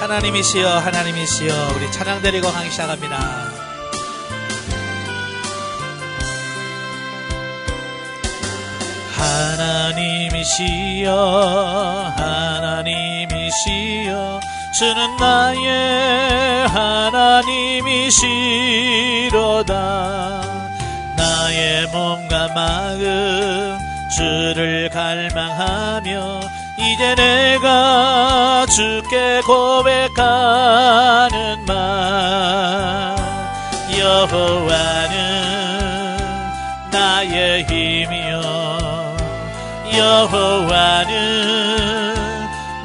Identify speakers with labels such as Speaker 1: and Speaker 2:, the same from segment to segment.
Speaker 1: 하나님이시여 하나님이시여 우리 찬양 드리고 강의 시작합니다. 하나님이시여 하나님이시여 주는 나의 하나님이시로다. 나의 몸과 마음 주를 갈망하며 이제 내가 주께 고백하는 말. 여호와는 나의 힘이여 여호와는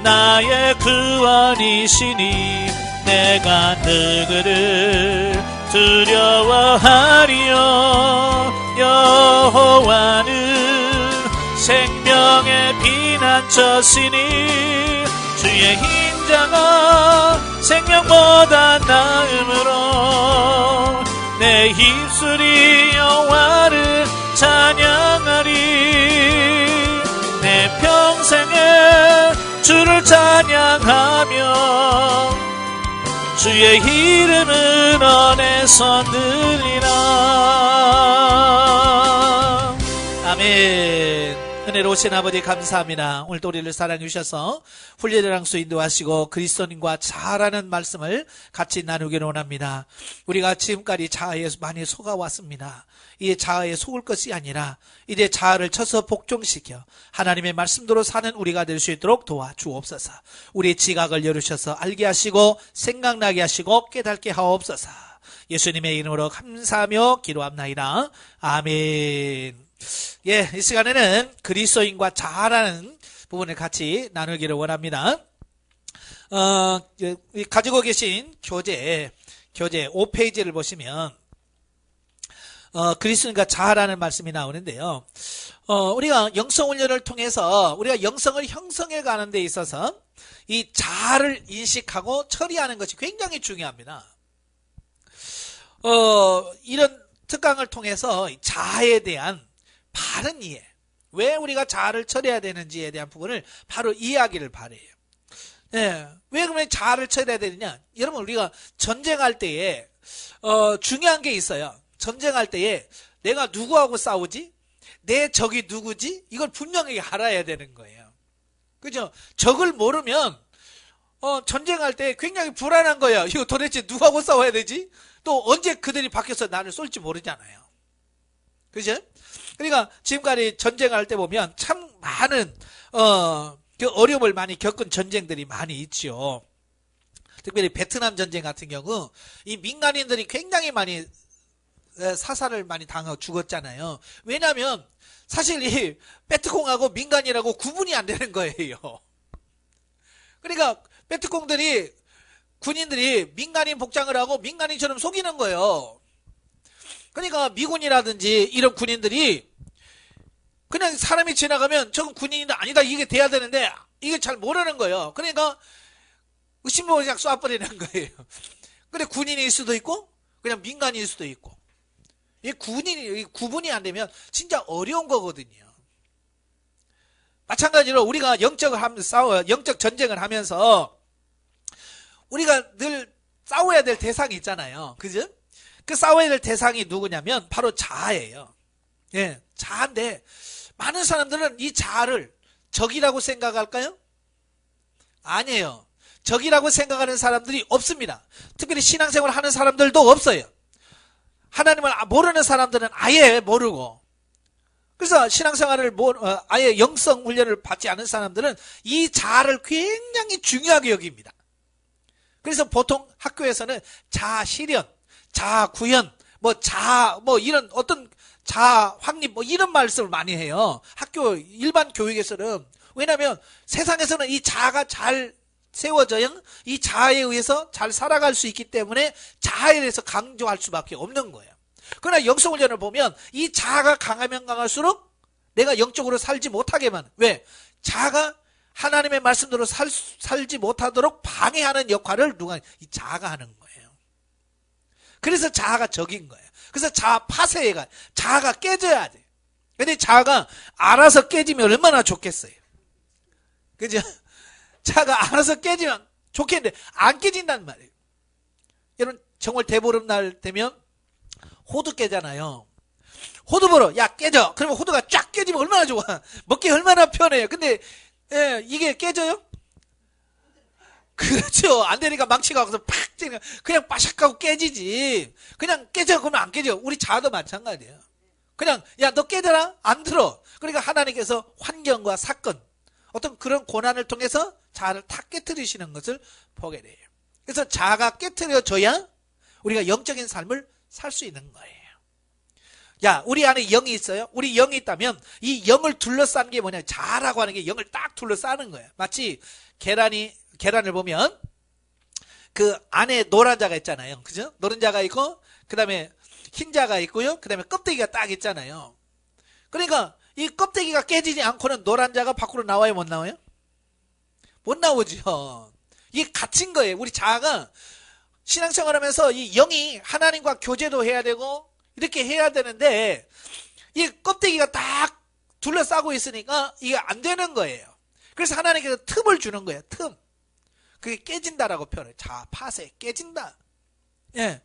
Speaker 1: 나의 구원이시니 내가 누구를 두려워하리요. 여호와는 생명의 피난처시니 주의 인자가 생명보다 나음으로 내 입술이 여호와를 찬양하리. 내 평생에 주를 찬양하며 주의 이름은 언에서 들리라. 아멘. 은혜로우신 아버지 감사합니다. 오늘도 우리를 사랑해 주셔서 훈련의 장소 인도하시고 그리스도님과 잘하는 말씀을 같이 나누기를 원합니다. 우리가 지금까지 자아에 많이 속아왔습니다. 이 자아에 속을 것이 아니라 이제 자아를 쳐서 복종시켜 하나님의 말씀대로 사는 우리가 될 수 있도록 도와주옵소서. 우리의 지각을 열으셔서 알게 하시고 생각나게 하시고 깨닫게 하옵소서. 예수님의 이름으로 감사하며 기도합나이다. 아멘. 예, 이 시간에는 그리스도인과 자아라는 부분을 같이 나누기를 원합니다. 가지고 계신 교재 5페이지를 보시면 그리스도인과 자아라는 말씀이 나오는데요. 우리가 영성훈련을 통해서 우리가 영성을 형성해 가는 데 있어서 이 자아를 인식하고 처리하는 것이 굉장히 중요합니다. 이런 특강을 통해서 자아에 대한 바른 이해, 왜 우리가 자아를 처리해야 되는지에 대한 부분을 바로 이해하기를 바라요. 예, 왜 그러면 자아를 처리해야 되느냐? 여러분, 우리가 전쟁할 때에 중요한 게 있어요. 전쟁할 때에 내가 누구하고 싸우지? 내 적이 누구지? 이걸 분명히 알아야 되는 거예요. 그죠? 적을 모르면 전쟁할 때 굉장히 불안한 거예요. 이거 도대체 누구하고 싸워야 되지? 또 언제 그들이 바뀌어서 나를 쏠지 모르잖아요. 그죠? 그러니까 지금까지 전쟁할 때 보면 참 많은 그 어려움을 많이 겪은 전쟁들이 많이 있죠. 특별히 베트남 전쟁 같은 경우 이 민간인들이 굉장히 많이 사살을 많이 당하고 죽었잖아요. 왜냐하면 사실 이 베트콩하고 민간이라고 구분이 안 되는 거예요. 그러니까 베트콩들이 군인들이 민간인 복장을 하고 민간인처럼 속이는 거예요. 그러니까 미군이라든지 이런 군인들이 그냥 사람이 지나가면 저건 군인이 아니다 이게 돼야 되는데 이게 잘 모르는 거예요. 그러니까 의심모르게 쏴버리는 거예요. 근데 군인일 수도 있고 그냥 민간일 수도 있고 이 구분이 안 되면 진짜 어려운 거거든요. 마찬가지로 우리가 영적 전쟁을 하면서 우리가 늘 싸워야 될 대상이 있잖아요. 그죠? 그 싸워야 될 대상이 누구냐면 바로 자아예요. 예, 자아인데 많은 사람들은 이 자아를 적이라고 생각할까요? 아니에요. 적이라고 생각하는 사람들이 없습니다. 특별히 신앙생활을 하는 사람들도 없어요. 하나님을 모르는 사람들은 아예 모르고, 그래서 신앙생활을 아예 영성 훈련을 받지 않은 사람들은 이 자아를 굉장히 중요하게 여깁니다. 그래서 보통 학교에서는 자아 실현, 자아 구현, 이런 어떤 자아 확립 이런 말씀을 많이 해요. 학교 일반 교육에서는. 왜냐하면 세상에서는 이 자아가 잘 세워져야 이 자아에 의해서 잘 살아갈 수 있기 때문에 자아에 대해서 강조할 수밖에 없는 거예요. 그러나 영성훈련을 보면 이 자아가 강하면 강할수록 내가 영적으로 살지 못하게만, 왜? 자아가 하나님의 말씀대로 살지 못하도록 방해하는 역할을 이 자아가 하는 거예요. 그래서 자아가 적인 거예요. 그래서 자아 파쇄가, 자아가 깨져야 돼. 근데 자아가 알아서 깨지면 얼마나 좋겠어요. 그죠? 자아가 알아서 깨지면 좋겠는데 안 깨진단 말이에요. 여러분 정월 대보름날 되면 호두 깨잖아요. 호두 보러 야 깨져. 그러면 호두가 쫙 깨지면 얼마나 좋아. 먹기 얼마나 편해요. 근데 이게 깨져요? 그렇죠. 안 되니까 망치가 와서 팍 찌는 그냥 빠샥하고 깨지지. 그냥 깨져 그러면 안 깨져. 우리 자아도 마찬가지예요. 그냥 야 너 깨져라 안 들어. 그러니까 하나님께서 환경과 사건 어떤 그런 고난을 통해서 자아를 다 깨트리시는 것을 보게 돼요. 그래서 자아가 깨트려져야 우리가 영적인 삶을 살 수 있는 거예요. 야 우리 안에 영이 있어요. 우리 영이 있다면 이 영을 둘러싼 게 뭐냐, 자아라고 하는 게 영을 딱 둘러싸는 거예요. 마치 계란을 보면 그 안에 노란 자가 있잖아요. 그죠? 노란 자가 있고 그 다음에 흰 자가 있고요. 그 다음에 껍데기가 딱 있잖아요. 그러니까 이 껍데기가 깨지지 않고는 노란 자가 밖으로 나와요? 못 나와요? 못 나오죠. 이게 갇힌 거예요. 우리 자아가 신앙생활 하면서 이 영이 하나님과 교제도 해야 되고 이렇게 해야 되는데 이 껍데기가 딱 둘러싸고 있으니까 이게 안 되는 거예요. 그래서 하나님께서 틈을 주는 거예요. 틈. 그게 깨진다라고 표현해요. 자, 파쇄, 깨진다. 예.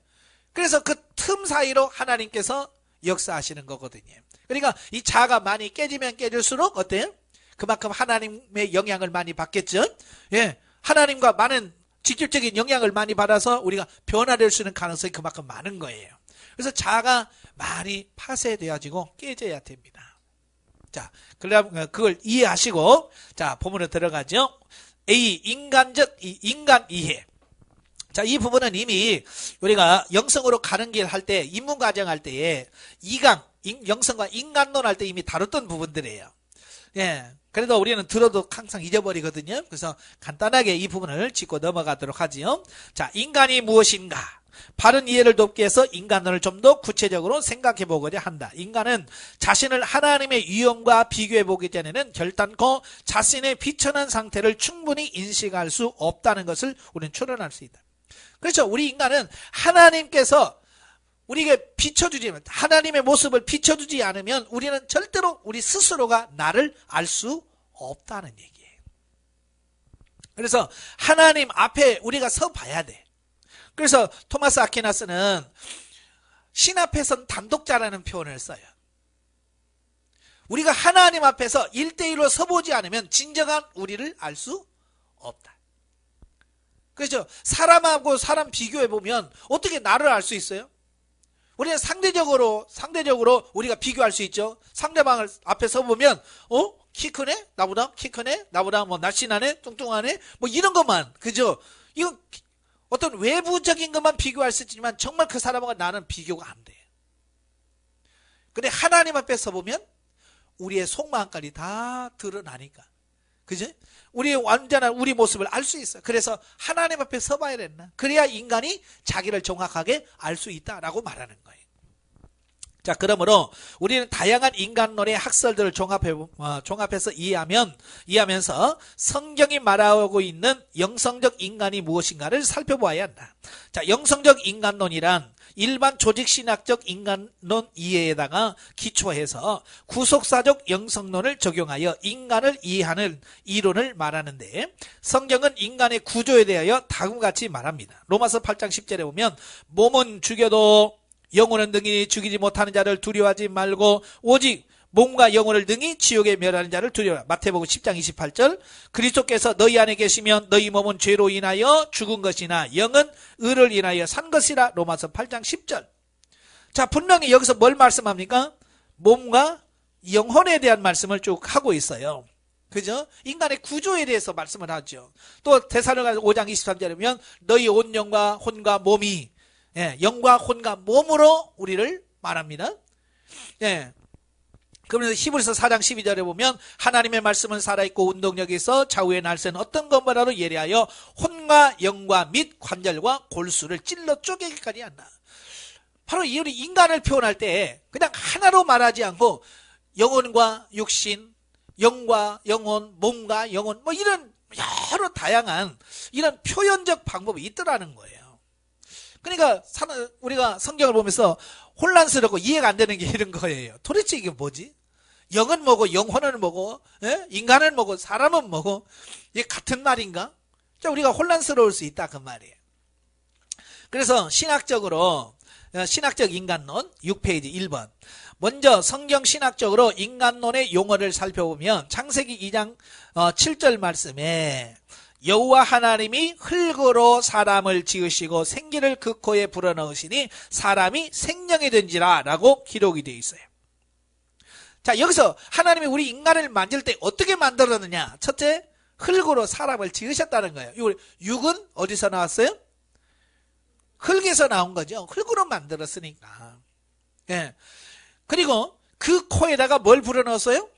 Speaker 1: 그래서 그 틈 사이로 하나님께서 역사하시는 거거든요. 그러니까 이 자아가 많이 깨지면 깨질수록 어때요? 그만큼 하나님의 영향을 많이 받겠죠. 예. 하나님과 많은 직접적인 영향을 많이 받아서 우리가 변화될 수 있는 가능성이 그만큼 많은 거예요. 그래서 자아가 많이 파쇄되어지고 깨져야 됩니다. 자, 그럼 그걸 이해하시고 자, 본문으로 들어가죠. A. 인간적 인간 이해. 자, 이 부분은 이미 우리가 영성으로 가는 길 할 때, 입문과정 할 때에 영성과 인간론 할 때 이미 다뤘던 부분들이에요. 예. 그래도 우리는 들어도 항상 잊어버리거든요. 그래서 간단하게 이 부분을 짚고 넘어가도록 하지요. 자, 인간이 무엇인가? 바른 이해를 돕기 위해서 인간론을 좀 더 구체적으로 생각해 보고자 한다. 인간은 자신을 하나님의 위엄과 비교해 보기 전에는 결단코 자신의 비천한 상태를 충분히 인식할 수 없다는 것을 우리는 추론할 수 있다. 그렇죠. 우리 인간은 하나님께서 우리에게 비춰주지, 하나님의 모습을 비춰주지 않으면 우리는 절대로 우리 스스로가 나를 알 수 없다는 얘기예요. 그래서 하나님 앞에 우리가 서 봐야 돼. 그래서 토마스 아퀴나스는 신 앞에선 단독자라는 표현을 써요. 우리가 하나님 앞에서 1대1로 서보지 않으면 진정한 우리를 알 수 없다. 그렇죠. 사람하고 사람 비교해보면 어떻게 나를 알 수 있어요? 우리는 상대적으로 우리가 비교할 수 있죠. 상대방을 앞에 서보면 키 크네? 나보다 키 크네? 나보다 뭐 날씬하네? 뚱뚱하네? 뭐 이런 것만, 그죠? 이건 어떤 외부적인 것만 비교할 수 있지만 정말 그 사람과 나는 비교가 안 돼. 근데 하나님 앞에 서보면 우리의 속마음까지 다 드러나니까. 그죠? 우리의 완전한 우리 모습을 알 수 있어요. 그래서 하나님 앞에 서봐야 된다. 그래야 인간이 자기를 정확하게 알 수 있다라고 말하는 거예요. 자, 그러므로 우리는 다양한 인간론의 학설들을 종합해서 이해하면서 성경이 말하고 있는 영성적 인간이 무엇인가를 살펴보아야 한다. 자, 영성적 인간론이란 일반 조직신학적 인간론 이해에다가 기초해서 구속사적 영성론을 적용하여 인간을 이해하는 이론을 말하는데, 성경은 인간의 구조에 대하여 다음과 같이 말합니다. 로마서 8장 10절에 보면 몸은 죽여도 영혼은 능히 죽이지 못하는 자를 두려워하지 말고 오직 몸과 영혼을 능히 지옥에 멸하는 자를 두려워하라. 마태복음 10장 28절. 그리스도께서 너희 안에 계시면 너희 몸은 죄로 인하여 죽은 것이나 영은 의를 인하여 산 것이라. 로마서 8장 10절. 자, 분명히 여기서 뭘 말씀합니까? 몸과 영혼에 대한 말씀을 쭉 하고 있어요. 그죠? 인간의 구조에 대해서 말씀을 하죠. 또 데살로니가서 5장 23절에 보면 너희 온 영과 혼과 몸이, 영과 혼과 몸으로 우리를 말합니다. 그러면서 히브리서 4장 12절에 보면 하나님의 말씀은 살아있고 운동력이 있어 좌우의 날쌘 어떤 것보다도 예리하여 혼과 영과 및 관절과 골수를 찔러 쪼개기까지 한다. 바로 이 우리 인간을 표현할 때 그냥 하나로 말하지 않고 영혼과 육신, 영과 영혼, 몸과 영혼, 뭐 이런 여러 다양한 이런 표현적 방법이 있더라는 거예요. 그러니까 우리가 성경을 보면서 혼란스럽고 이해가 안 되는 게 이런 거예요. 도대체 이게 뭐지? 영은 뭐고 영혼은 뭐고 인간은 뭐고 사람은 뭐고 이게 같은 말인가? 우리가 혼란스러울 수 있다 그 말이에요. 그래서 신학적 인간론 6페이지 1번. 먼저 성경 신학적으로 인간론의 용어를 살펴보면 창세기 2장 7절 말씀에 여호와 하나님이 흙으로 사람을 지으시고 생기를 그 코에 불어넣으시니 사람이 생명이 된지라 라고 기록이 되어 있어요. 자, 여기서 하나님이 우리 인간을 만들 때 어떻게 만들었느냐? 첫째, 흙으로 사람을 지으셨다는 거예요. 육은 어디서 나왔어요? 흙에서 나온 거죠. 흙으로 만들었으니까. 예. 그리고 그 코에다가 뭘 불어넣었어요?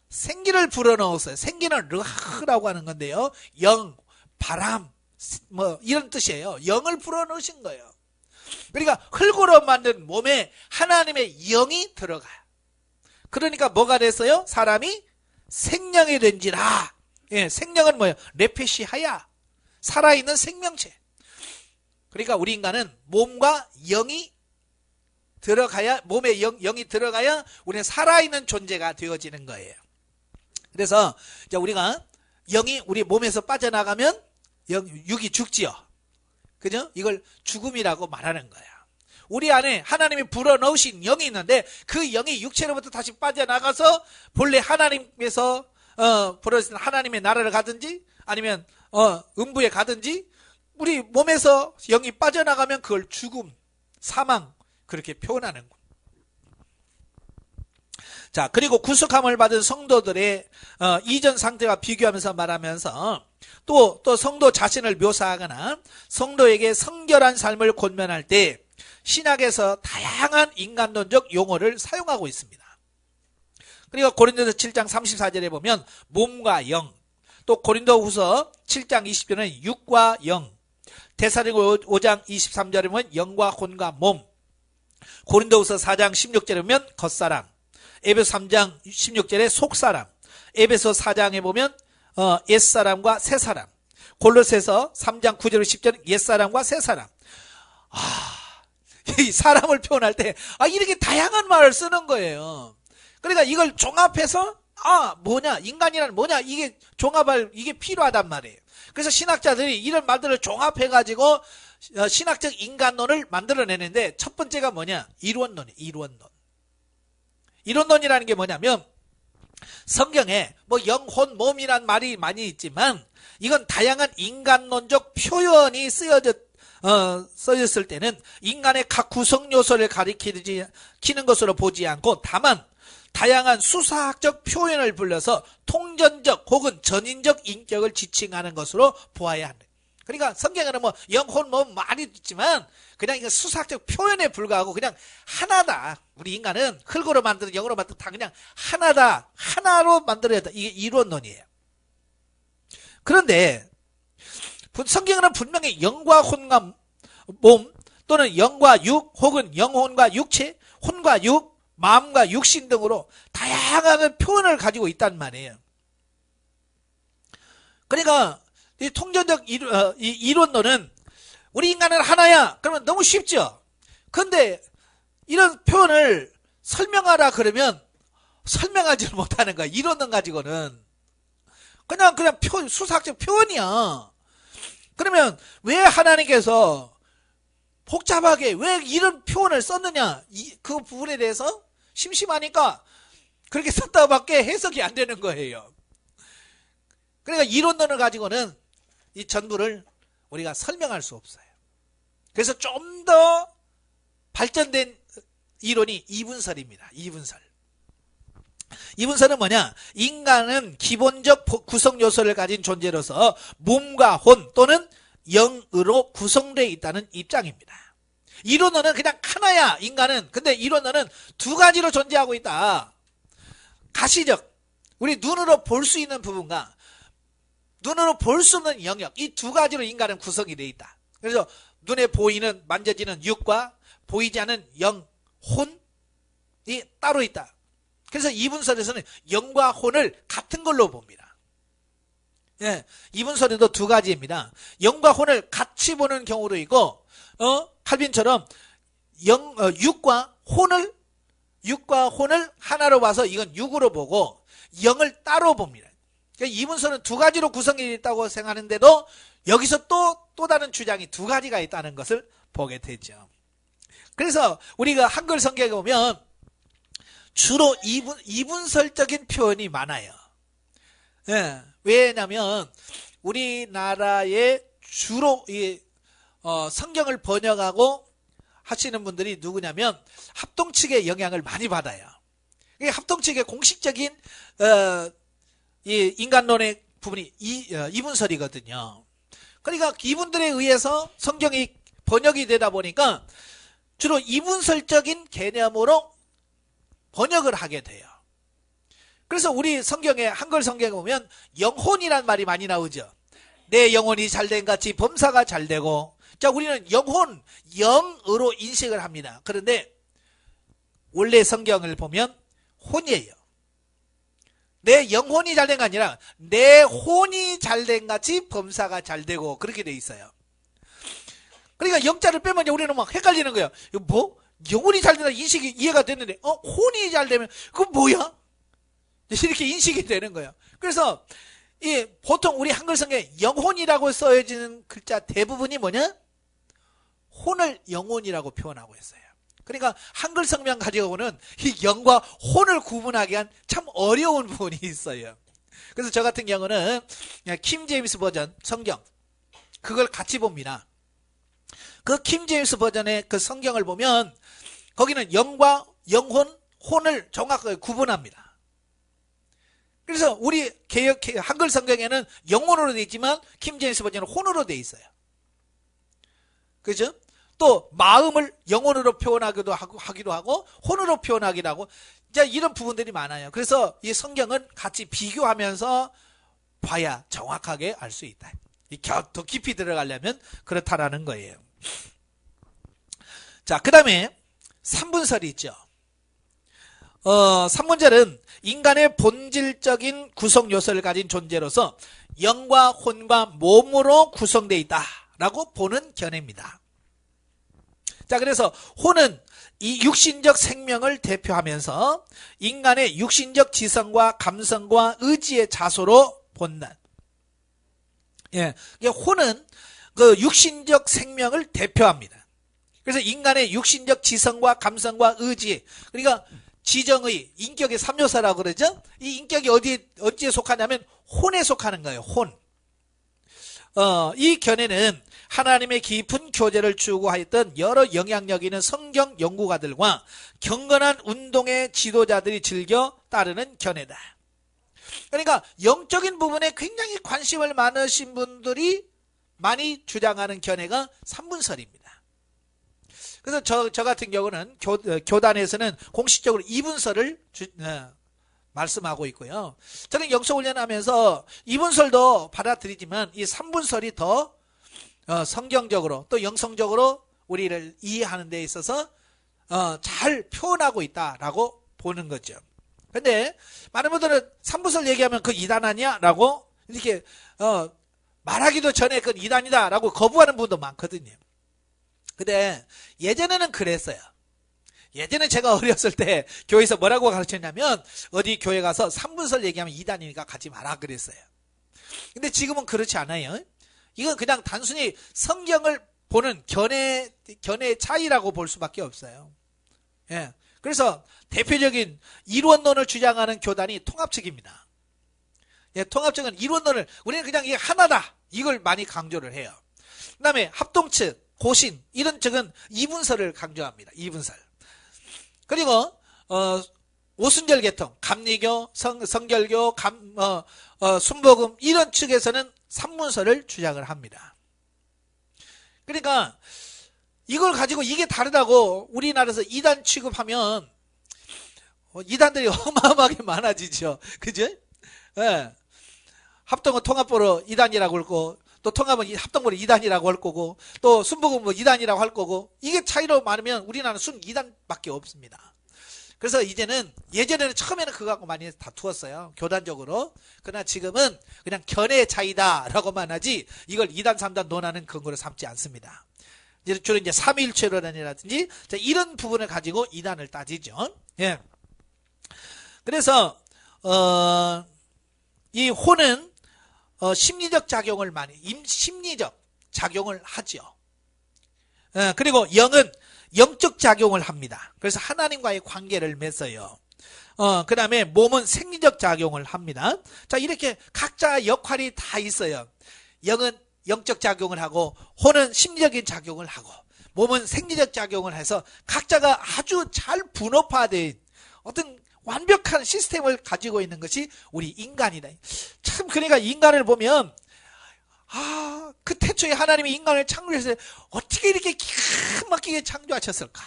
Speaker 1: 생기를 불어넣었어요. 생기는 르하라고 하는 건데요. 영, 바람, 뭐 이런 뜻이에요. 영을 불어넣으신 거예요. 그러니까 흙으로 만든 몸에 하나님의 영이 들어가요. 그러니까 뭐가 됐어요? 사람이 생명이 된지라. 예, 생명은 뭐예요? 레페시하야. 살아있는 생명체. 그러니까 우리 인간은 몸과 영이 들어가야, 몸에 영이 들어가야 우리는 살아있는 존재가 되어지는 거예요. 그래서 우리가 영이 우리 몸에서 빠져나가면 육이 죽지요. 그죠? 이걸 죽음이라고 말하는 거야. 우리 안에 하나님이 불어넣으신 영이 있는데 그 영이 육체로부터 다시 빠져나가서 본래 하나님께서 불어넣으신 하나님의 나라를 가든지 아니면 음부에 가든지 우리 몸에서 영이 빠져나가면 그걸 죽음, 사망 그렇게 표현하는 거. 자, 그리고 구속함을 받은 성도들의 이전 상태와 비교하면서 말하면서 또 성도 자신을 묘사하거나 성도에게 성결한 삶을 권면할 때 신약에서 다양한 인간론적 용어를 사용하고 있습니다. 그리고 고린도서 7장 34절에 보면 몸과 영, 또 고린도후서 7장 20절에는 육과 영, 데살로니가 5장 23절에 보면 영과 혼과 몸, 고린도후서 4장 16절에 보면 겉사람, 에베소 3장 16절에 속사람, 에베소 4장에 보면 옛사람과 새사람, 골로새서 3장 9절 10절은 옛사람과 새사람. 이 사람을 표현할 때 이렇게 다양한 말을 쓰는 거예요. 그러니까 이걸 종합해서 뭐냐, 인간이란 뭐냐, 이게 종합할, 이게 필요하단 말이에요. 그래서 신학자들이 이런 말들을 종합해가지고 신학적 인간론을 만들어내는데 첫 번째가 뭐냐? 이론론이에요. 이론론이라는 게 뭐냐면 성경에 뭐 영혼, 몸이란 말이 많이 있지만 이건 다양한 인간론적 표현이 써졌을 때는 인간의 각 구성 요소를 가리키는 것으로 보지 않고 다만 다양한 수사학적 표현을 불러서 통전적 혹은 전인적 인격을 지칭하는 것으로 보아야 한다. 그러니까 성경에는 뭐 영혼, 몸 많이 있지만 그냥 이거 수사학적 표현에 불과하고 그냥 하나다. 우리 인간은 흙으로 만든 영으로 만든 다 그냥 하나다. 하나로 만들어야 돼. 이게 이론론이에요. 그런데 성경은 분명히 영과 혼과 몸 또는 영과 육 혹은 영혼과 육체, 혼과 육, 마음과 육신 등으로 다양한 표현을 가지고 있단 말이에요. 그러니까 이 통전적 이론론은 우리 인간은 하나야. 그러면 너무 쉽죠. 그런데 이런 표현을 설명하라 그러면 설명하지 못하는 거야. 이론론 가지고는 그냥 수사학적 표현이야. 그러면 왜 하나님께서 복잡하게 왜 이런 표현을 썼느냐, 그 부분에 대해서 심심하니까 그렇게 썼다고밖에 해석이 안 되는 거예요. 그러니까 이론론을 가지고는 이 전부를 우리가 설명할 수 없어요. 그래서 좀 더 발전된 이론이 이분설입니다. 이분설은 뭐냐? 인간은 기본적 구성 요소를 가진 존재로서 몸과 혼 또는 영으로 구성되어 있다는 입장입니다. 이론론은 그냥 하나야, 인간은. 근데 이론론은 두 가지로 존재하고 있다. 가시적, 우리 눈으로 볼 수 있는 부분과 눈으로 볼 수 없는 영역, 이 두 가지로 인간은 구성이 되어 있다. 그래서 눈에 보이는, 만져지는 육과 보이지 않는 영, 혼이 따로 있다. 그래서 이분설에서는 영과 혼을 같은 걸로 봅니다. 예, 이분설에도 두 가지입니다. 영과 혼을 같이 보는 경우도 있고, 칼빈처럼 육과 혼을 하나로 봐서 이건 육으로 보고 영을 따로 봅니다. 그러니까 이분설은 두 가지로 구성이 있다고 생각하는데도 여기서 또 다른 주장이 두 가지가 있다는 것을 보게 되죠. 그래서 우리가 한글 성경에 보면 주로 이분설적인 표현이 많아요. 예, 왜냐하면 우리나라에 주로 성경을 번역하고 하시는 분들이 누구냐면 합동측의 영향을 많이 받아요. 합동측의 공식적인 이 인간론의 부분이 이분설이거든요. 그러니까 이분들에 의해서 성경이 번역이 되다 보니까 주로 이분설적인 개념으로 번역을 하게 돼요. 그래서 우리 성경에 한글 성경에 보면 영혼이란 말이 많이 나오죠. 내 영혼이 잘된 같이 범사가 잘되고. 자, 우리는 영혼, 영으로 인식을 합니다. 그런데 원래 성경을 보면 혼이에요. 내 영혼이 잘된 게 아니라 내 혼이 잘된 같이 범사가 잘되고, 그렇게 돼 있어요. 그러니까 영자를 빼면 우리는 막 헷갈리는 거예요. 이거 뭐? 영혼이 잘된다 인식이 이해가 됐는데 혼이 잘되면 그건 뭐야? 이렇게 인식이 되는 거예요. 그래서 보통 우리 한글 성경에 영혼이라고 써지는 글자 대부분이 뭐냐? 혼을 영혼이라고 표현하고 있어요. 그러니까 한글 성경 가지고 보는 이 영과 혼을 구분하기 위한 참 어려운 부분이 있어요. 그래서 저 같은 경우는 킹 제임스 버전 성경 그걸 같이 봅니다. 그 킹 제임스 버전의 그 성경을 보면 거기는 영과 영혼, 혼을 정확하게 구분합니다. 그래서 우리 한글 성경에는 영혼으로 되어 있지만 킹 제임스 버전은 혼으로 되어 있어요. 그죠? 또 마음을 영혼으로 표현하기도 하고 혼으로 표현하기도 하고 이제 이런 부분들이 많아요. 그래서 이 성경은 같이 비교하면서 봐야 정확하게 알 수 있다. 더 깊이 들어가려면 그렇다라는 거예요. 자, 그 다음에 3분설이 있죠. 3분절은 인간의 본질적인 구성 요소를 가진 존재로서 영과 혼과 몸으로 구성되어 있다라고 보는 견해입니다. 자, 그래서 혼은 이 육신적 생명을 대표하면서 인간의 육신적 지성과 감성과 의지의 자소로 본다. 예, 혼은 그 육신적 생명을 대표합니다. 그래서 인간의 육신적 지성과 감성과 의지, 그러니까 지정의, 인격의 3요소라고 그러죠? 이 인격이 어디에 속하냐면 혼에 속하는 거예요, 혼. 이 견해는 하나님의 깊은 교제를 추구하였던 여러 영향력 있는 성경 연구가들과 경건한 운동의 지도자들이 즐겨 따르는 견해다. 그러니까 영적인 부분에 굉장히 관심을 많으신 분들이 많이 주장하는 견해가 3분설입니다. 그래서 저 같은 경우는 교단에서는 공식적으로 2분설을 말씀하고 있고요. 저는 영성훈련하면서 2분설도 받아들이지만 이 3분설이 더 성경적으로 또 영성적으로 우리를 이해하는 데 있어서 잘 표현하고 있다라고 보는 거죠. 근데 많은 분들은 3분설 얘기하면 그 이단 아니야? 라고 이렇게 말하기도 전에 그 이단이다 라고 거부하는 분도 많거든요. 근데 예전에는 그랬어요. 예전에 제가 어렸을 때 교회에서 뭐라고 가르쳤냐면 어디 교회 가서 3분설 얘기하면 이단이니까 가지 마라 그랬어요. 근데 지금은 그렇지 않아요. 이건 그냥 단순히 성경을 보는 견해의 차이라고 볼 수밖에 없어요. 예. 그래서 대표적인 이론론을 주장하는 교단이 통합측입니다. 예, 통합측은 이론론을 우리는 그냥 이게 하나다 이걸 많이 강조를 해요. 그 다음에 합동측, 고신 이런 측은 2분설을 강조합니다. 2분설. 그리고 오순절 계통, 감리교, 성결교, 순복음 이런 측에서는 3분설을 주장을 합니다. 그러니까 이걸 가지고 이게 다르다고 우리나라에서 이단 취급하면 이단들이 어마어마하게 많아지죠. 그죠? 예. 합동은 통합보로 이단이라고 할 거고 또 통합은 합동보로 이단이라고 할 거고 또 순복음은 뭐 이단이라고 할 거고 이게 차이로 많으면 우리나라는 순 이단밖에 없습니다. 그래서 이제는 예전에는 처음에는 그거 갖고 많이 다투었어요. 교단적으로. 그러나 지금은 그냥 견해의 차이다라고만 하지 이걸 2단 3단 논하는 근거로 삼지 않습니다. 주로 이제 삼위일체론이라든지 이런 부분을 가지고 이단을 따지죠. 예. 그래서 이 혼은 심리적 작용을 심리적 작용을 하죠. 그리고 영은 영적 작용을 합니다. 그래서 하나님과의 관계를 맺어요. 그 다음에 몸은 생리적 작용을 합니다. 자, 이렇게 각자 역할이 다 있어요. 영은 영적 작용을 하고, 혼은 심리적인 작용을 하고, 몸은 생리적 작용을 해서 각자가 아주 잘 분업화된 어떤 완벽한 시스템을 가지고 있는 것이 우리 인간이다. 참, 그러니까 인간을 보면, 그 태초에 하나님이 인간을 창조해서 어떻게 이렇게 기가 막히게 창조하셨을까?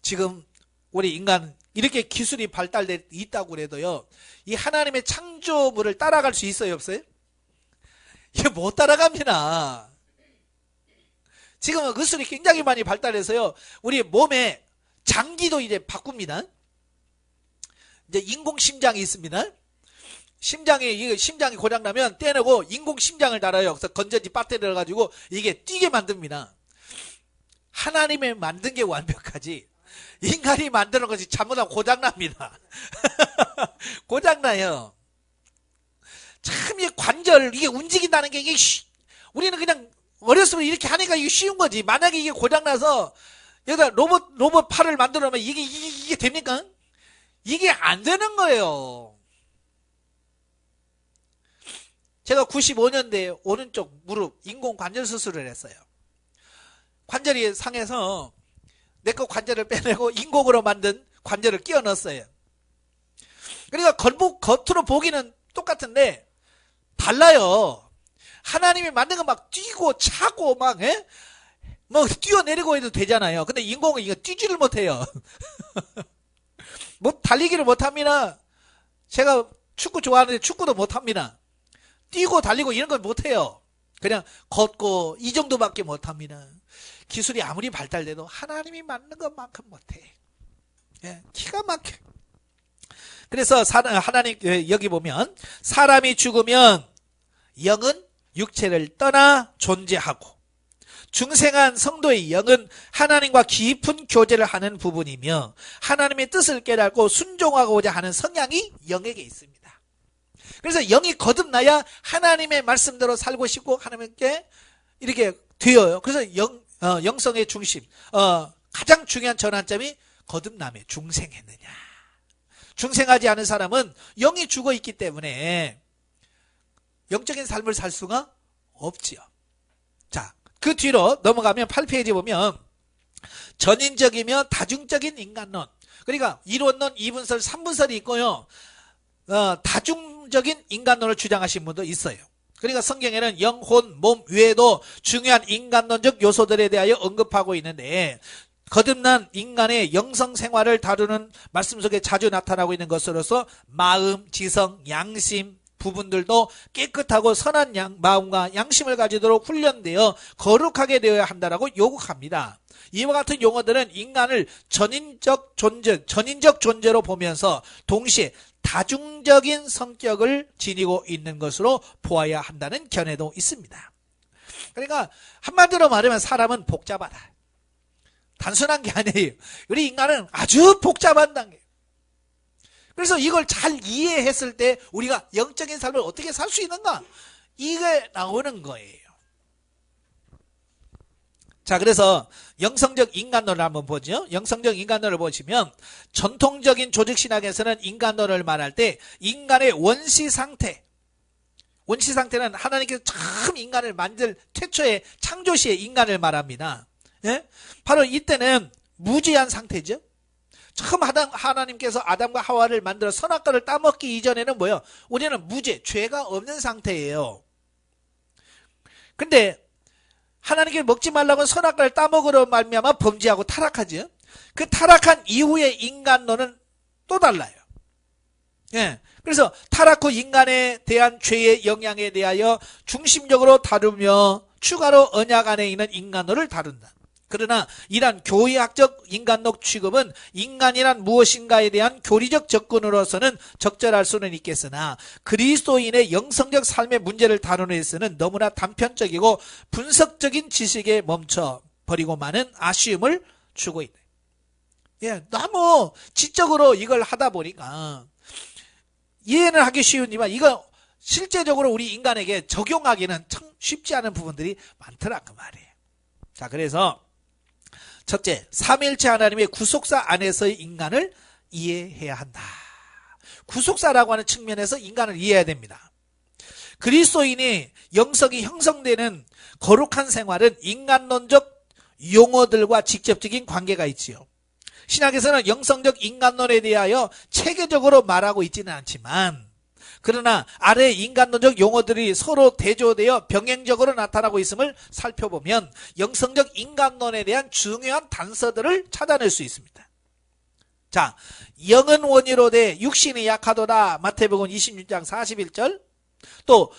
Speaker 1: 지금 우리 인간 이렇게 기술이 발달돼 있다고 그래도요, 이 하나님의 창조물을 따라갈 수 있어요, 없어요? 이게 못 따라갑니다. 지금은 기술이 굉장히 많이 발달해서요, 우리 몸에 장기도 이제 바꿉니다. 이제 인공심장이 있습니다. 심장이 고장나면 떼내고 인공심장을 달아요. 그래서 건전지 배터리를 가지고 이게 뛰게 만듭니다. 하나님이 만든 게 완벽하지, 인간이 만드는 것이 잘못하면 고장납니다. 고장나요. 참, 이 관절, 이게 움직인다는 게, 우리는 그냥 어렸을 때 이렇게 하니까 이게 쉬운 거지. 만약에 이게 고장나서 여기다 로봇 팔을 만들어 놓으면 이게 됩니까? 이게 안 되는 거예요. 제가 95년대에 오른쪽 무릎 인공관절 수술을 했어요. 관절이 상해서 내 거 관절을 빼내고 인공으로 만든 관절을 끼워 넣었어요. 그러니까 겉으로 보기는 똑같은데 달라요. 하나님이 만든 거 막 뛰고 차고 막, 뭐 뛰어내리고 해도 되잖아요. 근데 인공은 이거 뛰지를 못해요. 뭐 달리기를 못합니다. 제가 축구 좋아하는데 축구도 못합니다. 뛰고 달리고 이런 건 못해요. 그냥 걷고 이 정도밖에 못합니다. 기술이 아무리 발달돼도 하나님이 만든 것만큼 못해. 기가 막혀. 그래서 하나님 여기 보면 사람이 죽으면 영은 육체를 떠나 존재하고, 중생한 성도의 영은 하나님과 깊은 교제를 하는 부분이며 하나님의 뜻을 깨닫고 순종하고자 하는 성향이 영에게 있습니다. 그래서 영이 거듭나야 하나님의 말씀대로 살고 싶고 하나님께 이렇게 되어요. 그래서 영성의 중심, 가장 중요한 전환점이 거듭남에 중생했느냐. 중생하지 않은 사람은 영이 죽어 있기 때문에 영적인 삶을 살 수가 없지요. 자, 그 뒤로 넘어가면 8페이지 보면 전인적이며 다중적인 인간론, 그러니까 이론론, 이분설, 삼분설이 있고요. 다중적인 인간론을 주장하신 분도 있어요. 그러니까 성경에는 영혼, 몸 외에도 중요한 인간론적 요소들에 대하여 언급하고 있는데, 거듭난 인간의 영성 생활을 다루는 말씀 속에 자주 나타나고 있는 것으로서 마음, 지성, 양심 부분들도 깨끗하고 선한 마음과 양심을 가지도록 훈련되어 거룩하게 되어야 한다라고 요구합니다. 이와 같은 용어들은 인간을 전인적 존재로 보면서 동시에 다중적인 성격을 지니고 있는 것으로 보아야 한다는 견해도 있습니다. 그러니까 한마디로 말하면 사람은 복잡하다. 단순한 게 아니에요. 우리 인간은 아주 복잡한 단계. 그래서 이걸 잘 이해했을 때 우리가 영적인 삶을 어떻게 살 수 있는가? 이게 나오는 거예요. 자, 그래서 영성적 인간론을 한번 보죠. 영성적 인간론을 보시면 전통적인 조직신학에서는 인간론을 말할 때 인간의 원시 상태는 하나님께서 처음 인간을 만들 최초의 창조시에 인간을 말합니다. 바로 이때는 무지한 상태죠. 처음 하나님께서 아담과 하와를 만들어 선악과를 따먹기 이전에는 뭐예요? 우리는 무죄, 죄가 없는 상태예요. 근데 하나님께 먹지 말라고 선악과를 따먹으러 말미암아 범죄하고 타락하죠. 그 타락한 이후의 인간론은 또 달라요. 그래서 타락 후 인간에 대한 죄의 영향에 대하여 중심적으로 다루며 추가로 언약 안에 있는 인간론을 다룬다. 그러나 이러한 교의학적 인간론 취급은 인간이란 무엇인가에 대한 교리적 접근으로서는 적절할 수는 있겠으나 그리스도인의 영성적 삶의 문제를 다루는 데서는 너무나 단편적이고 분석적인 지식에 멈춰 버리고 많은 아쉬움을 주고 있다. 너무 지적으로 이걸 하다 보니까 이해는 하기 쉬우지만 이거 실제적으로 우리 인간에게 적용하기는 참 쉽지 않은 부분들이 많더라 그 말이에요. 자, 그래서 첫째, 삼위일체 하나님의 구속사 안에서의 인간을 이해해야 한다. 구속사라고 하는 측면에서 인간을 이해해야 됩니다. 그리스도인이 영성이 형성되는 거룩한 생활은 인간론적 용어들과 직접적인 관계가 있지요. 신학에서는 영성적 인간론에 대하여 체계적으로 말하고 있지는 않지만, 그러나 아래 인간론적 용어들이 서로 대조되어 병행적으로 나타나고 있음을 살펴보면 영성적 인간론에 대한 중요한 단서들을 찾아낼 수 있습니다. 자, 영은 원이로 돼 육신이 약하도다. 마태복음 26장 41절. 또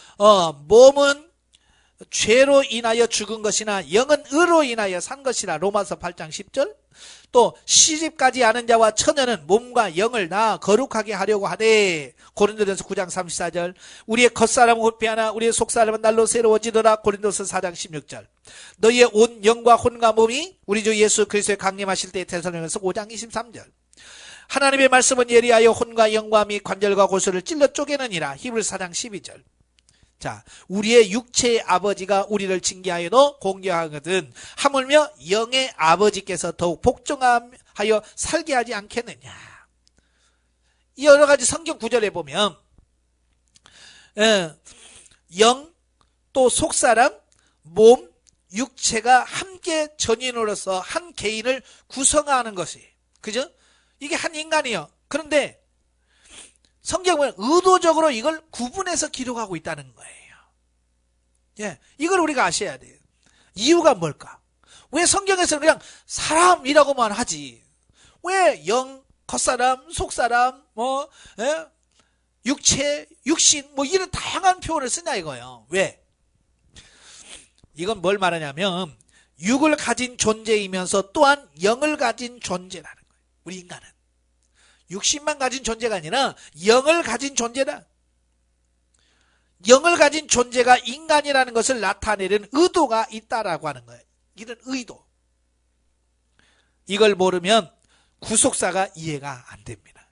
Speaker 1: 몸은 죄로 인하여 죽은 것이나 영은 의로 인하여 산 것이라. 로마서 8장 10절. 또 시집가지 않은 자와 처녀는 몸과 영을 다 거룩하게 하려고 하되. 고린도전서 9장 34절. 우리의 겉사람은 후패하나 우리의 속사람은 날로 새로워지더라. 고린도서 4장 16절. 너희의 온 영과 혼과 몸이 우리 주 예수 그리스도의 강림하실 때. 데살로니가서 5장 23절. 하나님의 말씀은 예리하여 혼과 영과 및 관절과 골수를 찔러 쪼개느니라. 히브리서 4장 12절. 자, 우리의 육체의 아버지가 우리를 징계하여도 공경하거든 하물며 영의 아버지께서 더욱 복종하여 살게 하지 않겠느냐. 이 여러 가지 성경 구절에 보면 영, 또 속사람, 몸, 육체가 함께 전인으로서 한 개인을 구성하는 것이, 그죠? 이게 한 인간이요. 그런데 성경은 의도적으로 이걸 구분해서 기록하고 있다는 거예요. 예, 이걸 우리가 아셔야 돼요. 이유가 뭘까? 왜 성경에서는 그냥 사람이라고만 하지? 왜 영, 겉사람, 속사람, 육체, 육신, 이런 다양한 표현을 쓰냐 이거예요. 왜? 이건 뭘 말하냐면 육을 가진 존재이면서 또한 영을 가진 존재라는 거예요. 우리 인간은 육신만 가진 존재가 아니라 영을 가진 존재다. 영을 가진 존재가 인간이라는 것을 나타내는 의도가 있다라고 하는 거예요. 이런 의도. 이걸 모르면 구속사가 이해가 안 됩니다.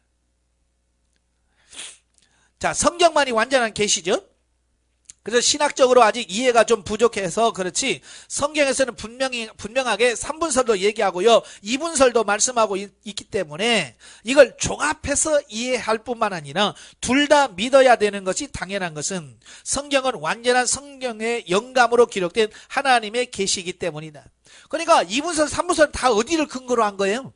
Speaker 1: 자, 성경만이 완전한 계시죠? 그래서 신학적으로 아직 이해가 좀 부족해서 그렇지, 성경에서는 분명하게 3분설도 얘기하고요, 2분설도 말씀하고 있기 때문에 이걸 종합해서 이해할 뿐만 아니라 둘 다 믿어야 되는 것이 당연한 것은 성경은 완전한 성경의 영감으로 기록된 하나님의 계시이기 때문이다. 그러니까 2분설, 3분설 다 어디를 근거로 한 거예요?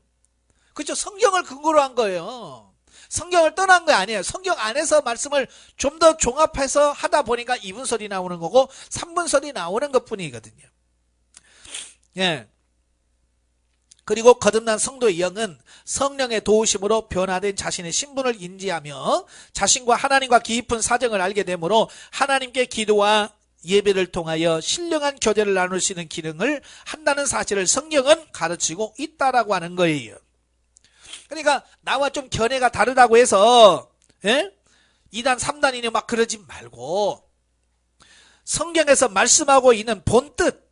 Speaker 1: 그렇죠? 성경을 근거로 한 거예요. 성경을 떠난 거 아니에요. 성경 안에서 말씀을 좀 더 종합해서 하다 보니까 2분설이 나오는 거고 3분설이 나오는 것 뿐이거든요. 예. 그리고 거듭난 성도의 영은 성령의 도우심으로 변화된 자신의 신분을 인지하며 자신과 하나님과 깊은 사정을 알게 되므로 하나님께 기도와 예배를 통하여 신령한 교제를 나눌 수 있는 기능을 한다는 사실을 성경은 가르치고 있다라고 하는 거예요. 그러니까 나와 좀 견해가 다르다고 해서 2단 3단이니 막 그러지 말고 성경에서 말씀하고 있는 본뜻,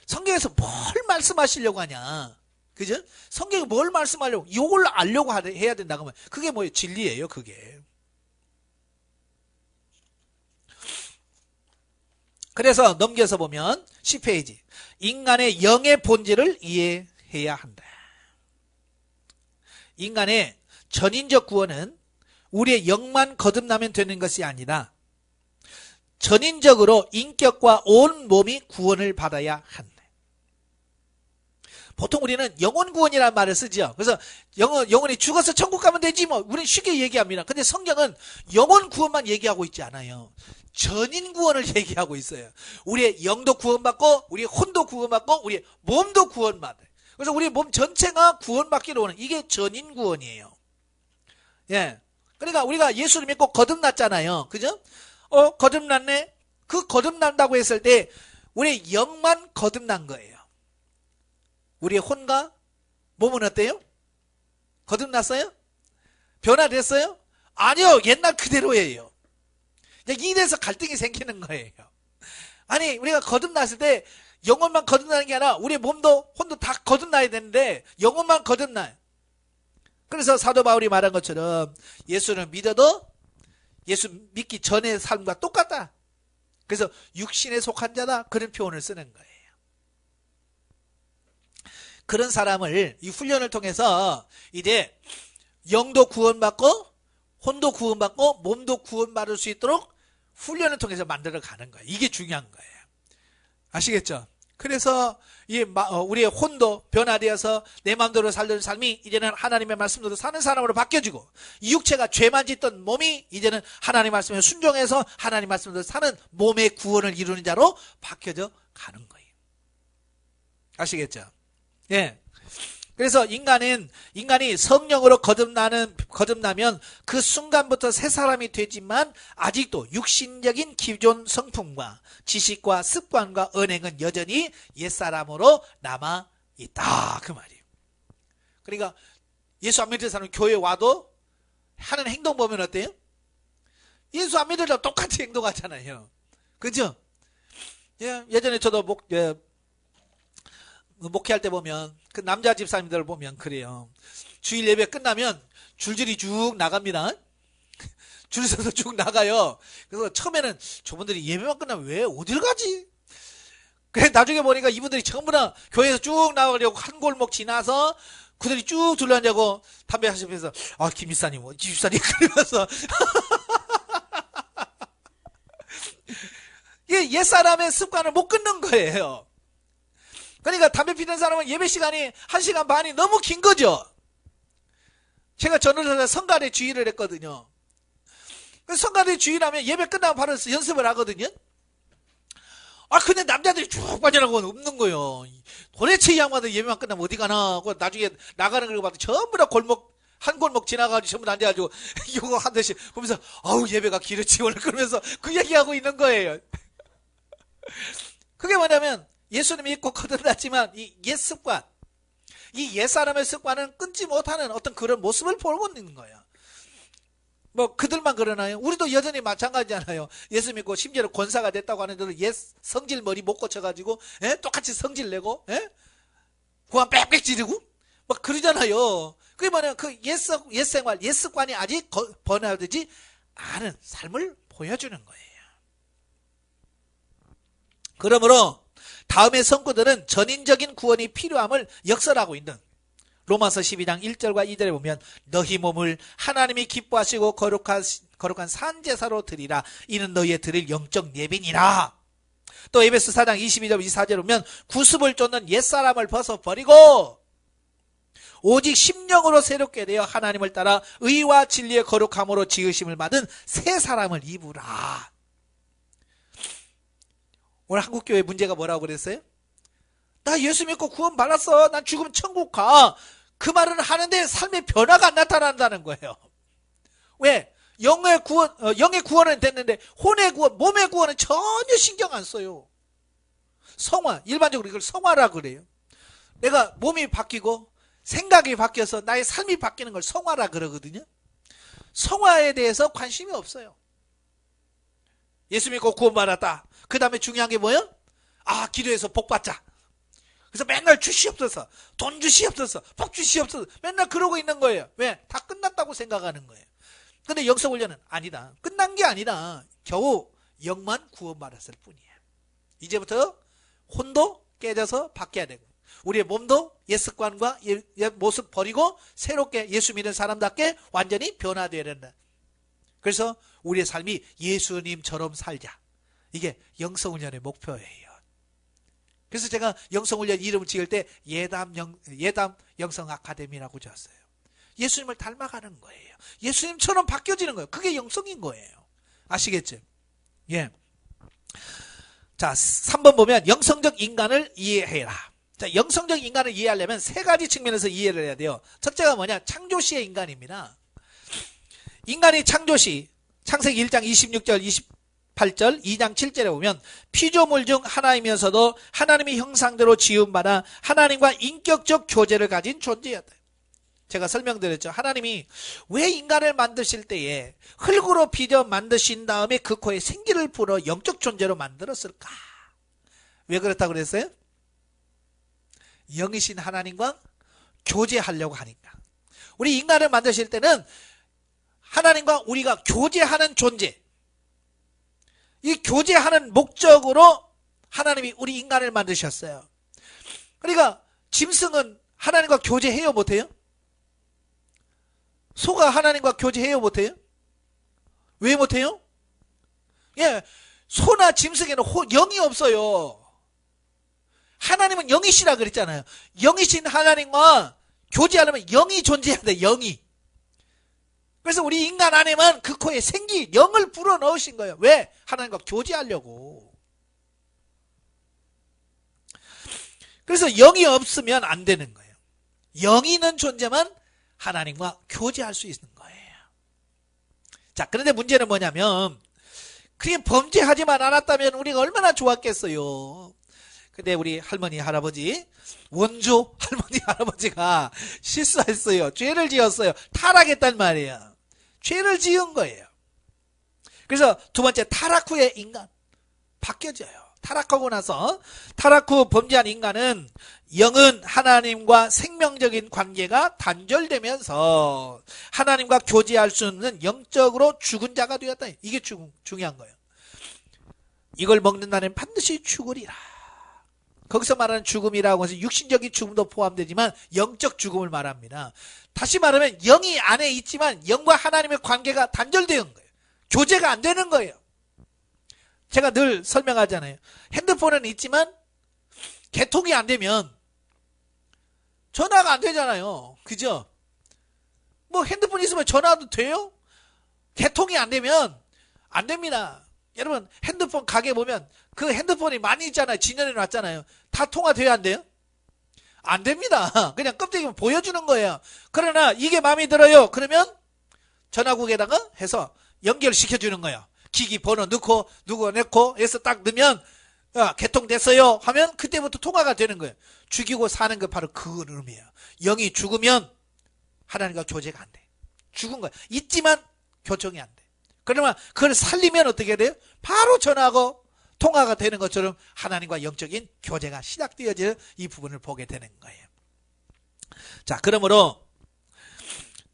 Speaker 1: 성경에서 뭘 말씀하시려고 하냐, 그죠? 성경이 뭘 말씀하려고, 이걸 알려고 해야 된다 그러면 그게 뭐예요? 진리예요. 그게. 그래서 넘겨서 보면 10페이지, 인간의 영의 본질을 이해해야 한다. 인간의 전인적 구원은 우리의 영만 거듭나면 되는 것이 아니라 전인적으로 인격과 온 몸이 구원을 받아야 한다. 보통 우리는 영혼 구원이라는 말을 쓰죠. 그래서 영혼이 죽어서 천국 가면 되지 뭐, 우리는 쉽게 얘기합니다. 근데 성경은 영혼 구원만 얘기하고 있지 않아요. 전인 구원을 얘기하고 있어요. 우리의 영도 구원받고 우리의 혼도 구원받고 우리의 몸도 구원받아요. 그래서 우리 몸 전체가 구원받기로 오는, 이게 전인 구원이에요. 예. 그러니까 우리가 예수를 믿고 거듭났잖아요. 그죠? 거듭났네? 그 거듭난다고 했을 때 우리 영만 거듭난 거예요. 우리의 혼과 몸은 어때요? 거듭났어요? 변화됐어요? 아니요. 옛날 그대로예요. 이래서 갈등이 생기는 거예요. 아니, 우리가 거듭났을 때 영혼만 거듭나는 게 아니라 우리 몸도 혼도 다 거듭나야 되는데 영혼만 거듭나요. 그래서 사도 바울이 말한 것처럼 예수를 믿어도 예수 믿기 전의 삶과 똑같다. 그래서 육신에 속한 자다, 그런 표현을 쓰는 거예요. 그런 사람을 이 훈련을 통해서 이제 영도 구원받고 혼도 구원받고 몸도 구원받을 수 있도록 훈련을 통해서 만들어 가는 거예요. 이게 중요한 거예요. 아시겠죠? 그래서 우리의 혼도 변화되어서 내 마음대로 살던 삶이 이제는 하나님의 말씀대로 사는 사람으로 바뀌어지고, 이 육체가 죄만 짓던 몸이 이제는 하나님의 말씀에 순종해서 하나님의 말씀대로 사는 몸의 구원을 이루는 자로 바뀌어져 가는 거예요. 아시겠죠? 예. 그래서 인간이 성령으로 거듭나면 그 순간부터 새 사람이 되지만 아직도 육신적인 기존 성품과 지식과 습관과 언행은 여전히 옛사람으로 남아있다, 그 말이에요. 그러니까 예수 안 믿는 사람은 교회 와도 하는 행동 보면 어때요? 예수 안 믿는 사람 똑같이 행동하잖아요. 그죠? 예전에 저도 목회할 때 보면 그 남자 집사님들 보면 그래요. 주일 예배 끝나면 줄줄이 쭉 나갑니다. 줄 서서 쭉 나가요. 그래서 처음에는 저분들이 예배만 끝나면 왜 어딜 가지? 그래 나중에 보니까 이분들이 전부 다 교회에서 쭉 나가려고 한 골목 지나서 그들이 쭉 둘러앉고 담배 하시면서 김 집사님 그러면서 이게 옛사람의 습관을 못 끊는 거예요. 그러니까 담배 피는 사람은 예배 시간이 1시간 반이 너무 긴 거죠. 제가 전월에 성가대 주의를 했거든요. 성가대 주의라면 예배 끝나면 바로 연습을 하거든요. 근데 남자들이 쭉 빠져나가고 없는 거예요. 도대체 이 양반들 예배만 끝나면 어디 가나 하고 나중에 나가는 걸 봐도 전부 다 한 골목 지나가지고 전부 다 앉아가지고 이거 한 대씩 보면서 예배가 길었지 오늘, 그러면서 그 얘기하고 있는 거예요. 그게 뭐냐면 예수님 믿고 거듭났지만 이 옛 습관, 이 옛사람의 습관은 끊지 못하는 어떤 그런 모습을 보고 있는 거예요. 뭐 그들만 그러나요? 우리도 여전히 마찬가지잖아요. 예수 믿고 심지어 권사가 됐다고 하는데도 옛 성질 머리 못 고쳐가지고 똑같이 성질 내고 고함 빽빽 지르고 막 그러잖아요. 그게 뭐냐면 그 옛 생활, 옛 습관이 아직 번화되지 않은 삶을 보여주는 거예요. 그러므로 다음의 성구들은 전인적인 구원이 필요함을 역설하고 있는 로마서 12장 1절과 2절에 보면 너희 몸을 하나님이 기뻐하시고 거룩한 산제사로 드리라. 이는 너희의 드릴 영적 예배니라. 또 에베소 4장 22절 24절에 보면 구습을 쫓는 옛사람을 벗어버리고 오직 심령으로 새롭게 되어 하나님을 따라 의와 진리의 거룩함으로 지으심을 받은 새 사람을 입으라. 오늘 한국교회 문제가 뭐라고 그랬어요? 나 예수 믿고 구원 받았어. 난 죽으면 천국 가. 그 말은 하는데 삶의 변화가 안 나타난다는 거예요. 왜? 영의 구원은 됐는데 혼의 구원, 몸의 구원은 전혀 신경 안 써요. 성화, 일반적으로 이걸 성화라 그래요. 내가 몸이 바뀌고 생각이 바뀌어서 나의 삶이 바뀌는 걸 성화라 그러거든요. 성화에 대해서 관심이 없어요. 예수 믿고 구원 받았다. 그 다음에 중요한 게 뭐예요? 기도해서 복 받자. 그래서 맨날 주시옵소서, 돈 주시옵소서, 복 주시옵소서, 맨날 그러고 있는 거예요. 왜? 다 끝났다고 생각하는 거예요. 근데 영성훈련은 아니다. 끝난 게 아니라 겨우 영만 구원받았을 뿐이에요. 이제부터 혼도 깨져서 바뀌어야 되고 우리의 몸도 옛 습관과 옛 모습 버리고 새롭게 예수 믿는 사람답게 완전히 변화되어야 된다. 그래서 우리의 삶이 예수님처럼 살자. 이게 영성훈련의 목표예요. 그래서 제가 영성훈련 이름을 지을 때 예담 영성 아카데미라고 지었어요. 예수님을 닮아가는 거예요. 예수님처럼 바뀌어지는 거예요. 그게 영성인 거예요. 아시겠죠? 예. 자, 3번 보면 영성적 인간을 이해해라. 자, 영성적 인간을 이해하려면 세 가지 측면에서 이해를 해야 돼요. 첫째가 뭐냐? 창조시의 인간입니다. 인간이 창조시, 창세기 1장 26절 28절 2장 7절에 보면 피조물 중 하나이면서도 하나님의 형상대로 지음받아 하나님과 인격적 교제를 가진 존재였다. 제가 설명드렸죠. 하나님이 왜 인간을 만드실 때에 흙으로 빚어 만드신 다음에 그 코에 생기를 불어 영적 존재로 만들었을까? 왜 그렇다고 그랬어요? 영이신 하나님과 교제하려고 하니까. 우리 인간을 만드실 때는 하나님과 우리가 교제하는 존재. 이 교제하는 목적으로 하나님이 우리 인간을 만드셨어요. 그러니까 짐승은 하나님과 교제해요, 못해요? 소가 하나님과 교제해요, 못해요? 왜 못해요? 예, 소나 짐승에는 영이 없어요. 하나님은 영이시라 그랬잖아요. 영이신 하나님과 교제하려면 영이 존재해야 돼, 영이. 그래서 우리 인간 안에만 그 코에 생기, 영을 불어넣으신 거예요. 왜? 하나님과 교제하려고. 그래서 영이 없으면 안 되는 거예요. 영이 있는 존재만 하나님과 교제할 수 있는 거예요. 자, 그런데 문제는 뭐냐면, 그게 범죄하지만 않았다면 우리가 얼마나 좋았겠어요. 근데 우리 할머니, 할아버지, 원조 할머니, 할아버지가 실수했어요. 죄를 지었어요. 타락했단 말이에요. 죄를 지은 거예요. 그래서 두 번째, 타락 후에 인간 바뀌어져요. 타락하고 나서, 타락 후 범죄한 인간은 영은 하나님과 생명적인 관계가 단절되면서 하나님과 교제할 수 없는 영적으로 죽은 자가 되었다. 이게 중요한 거예요. 이걸 먹는 날엔 반드시 죽으리라. 거기서 말하는 죽음이라고 해서 육신적인 죽음도 포함되지만 영적 죽음을 말합니다. 다시 말하면 영이 안에 있지만 영과 하나님의 관계가 단절되는 거예요. 교제가 안 되는 거예요. 제가 늘 설명하잖아요. 핸드폰은 있지만 개통이 안 되면 전화가 안 되잖아요. 그죠? 뭐 핸드폰 있으면 전화도 돼요? 개통이 안 되면 안 됩니다. 여러분, 핸드폰 가게 보면 그 핸드폰이 많이 있잖아요. 진열해 놨잖아요. 다 통화돼야 안 돼요? 안 됩니다. 그냥 껍데기만 보여주는 거예요. 그러나 이게 마음에 들어요. 그러면 전화국에다가 해서 연결시켜 주는 거예요. 기기 번호 넣고 누구 넣고 해서 딱 넣으면 개통됐어요 하면 그때부터 통화가 되는 거예요. 죽이고 사는 거 바로 그 의미예요. 영이 죽으면 하나님과 교제가 안 돼. 죽은 거야. 있지만 교통이 안 돼. 그러면 그걸 살리면 어떻게 돼요? 바로 전화하고 통화가 되는 것처럼 하나님과 영적인 교제가 시작되어지는 이 부분을 보게 되는 거예요. 자, 그러므로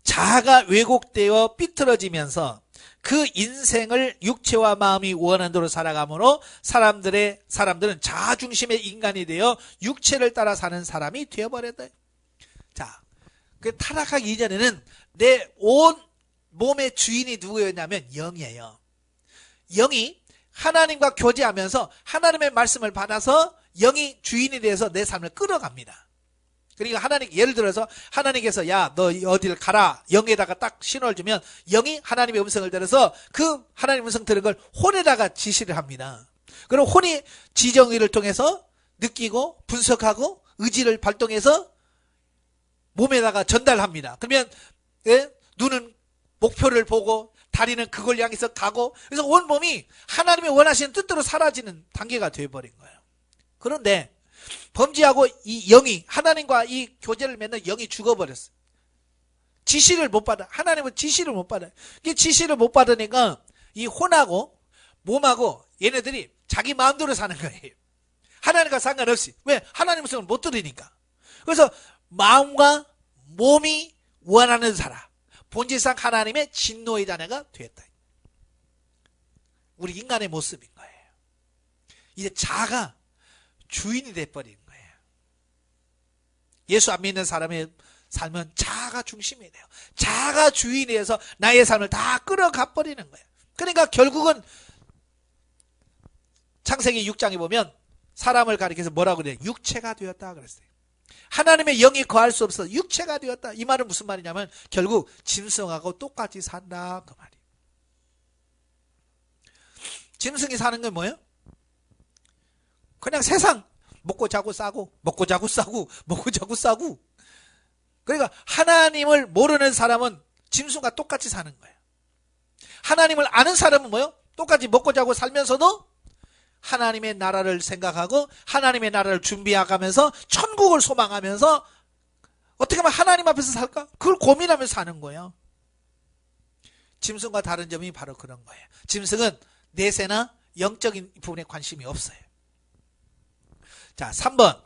Speaker 1: 자아가 왜곡되어 삐뚤어지면서 그 인생을 육체와 마음이 원하는 대로 살아가므로 사람들은 자아 중심의 인간이 되어 육체를 따라 사는 사람이 되어버렸다. 자, 그 타락하기 이전에는 내 온 몸의 주인이 누구였냐면 영이에요. 영이 하나님과 교제하면서 하나님의 말씀을 받아서 영이 주인이 돼서 내 삶을 끌어갑니다. 그러니까 하나님, 예를 들어서 하나님께서 야, 너 어디를 가라 영에다가 딱 신호를 주면 영이 하나님의 음성을 들어서 그 하나님의 음성 들은 걸 혼에다가 지시를 합니다. 그럼 혼이 지정의를 통해서 느끼고 분석하고 의지를 발동해서 몸에다가 전달합니다. 그러면 눈은 목표를 보고 다리는 그걸 향해서 가고, 그래서 온몸이 하나님의 원하시는 뜻대로 사라지는 단계가 되어버린 거예요. 그런데 범죄하고 이 영이, 하나님과 이 교제를 맺는 영이 죽어버렸어요. 지시를 못 받아. 하나님은 지시를 못 받아요. 이 지시를 못 받으니까 이 혼하고 몸하고 얘네들이 자기 마음대로 사는 거예요. 하나님과 상관없이. 왜? 하나님의 성을 못 들으니까. 그래서 마음과 몸이 원하는 살아. 본질상 하나님의 진노의 자녀가 되었다. 우리 인간의 모습인 거예요. 이제 자아가 주인이 돼버린 거예요. 예수 안 믿는 사람의 삶은 자아가 중심이 돼요. 자아가 주인이 돼서 나의 삶을 다 끌어가 버리는 거예요. 그러니까 결국은 창세기 6장에 보면 사람을 가리켜서 뭐라고 그래요? 육체가 되었다 그랬어요. 하나님의 영이 거할 수 없어 육체가 되었다. 이 말은 무슨 말이냐면 결국 짐승하고 똑같이 산다 그 말이에요. 짐승이 사는 건 뭐예요? 그냥 세상 먹고 자고 싸고 먹고 자고 싸고 먹고 자고 싸고. 그러니까 하나님을 모르는 사람은 짐승과 똑같이 사는 거예요. 하나님을 아는 사람은 뭐예요? 똑같이 먹고 자고 살면서도 하나님의 나라를 생각하고 하나님의 나라를 준비해가면서 천국을 소망하면서 어떻게 하면 하나님 앞에서 살까? 그걸 고민하면서 사는 거예요. 짐승과 다른 점이 바로 그런 거예요. 짐승은 내세나 영적인 부분에 관심이 없어요. 자, 3번.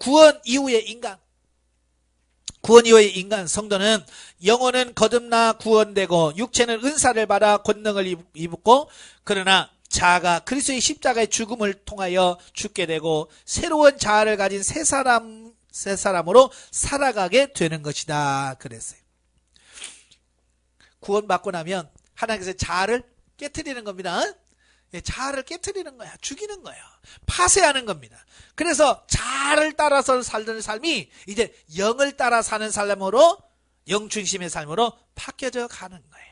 Speaker 1: 구원 이후의 인간. 구원 이후의 인간 성도는 영혼은 거듭나 구원되고 육체는 은사를 받아 권능을 입고 그러나 자아가 그리스도의 십자가의 죽음을 통하여 죽게 되고 새로운 자아를 가진 새 사람으로 살아가게 되는 것이다 그랬어요. 구원받고 나면 하나님께서 자아를 깨트리는 겁니다. 자아를 깨트리는 거야. 죽이는 거야. 파쇄하는 겁니다. 그래서 자아를 따라서 살던 삶이 이제 영을 따라 사는 삶으로, 영 중심의 삶으로 바뀌어져 가는 거예요.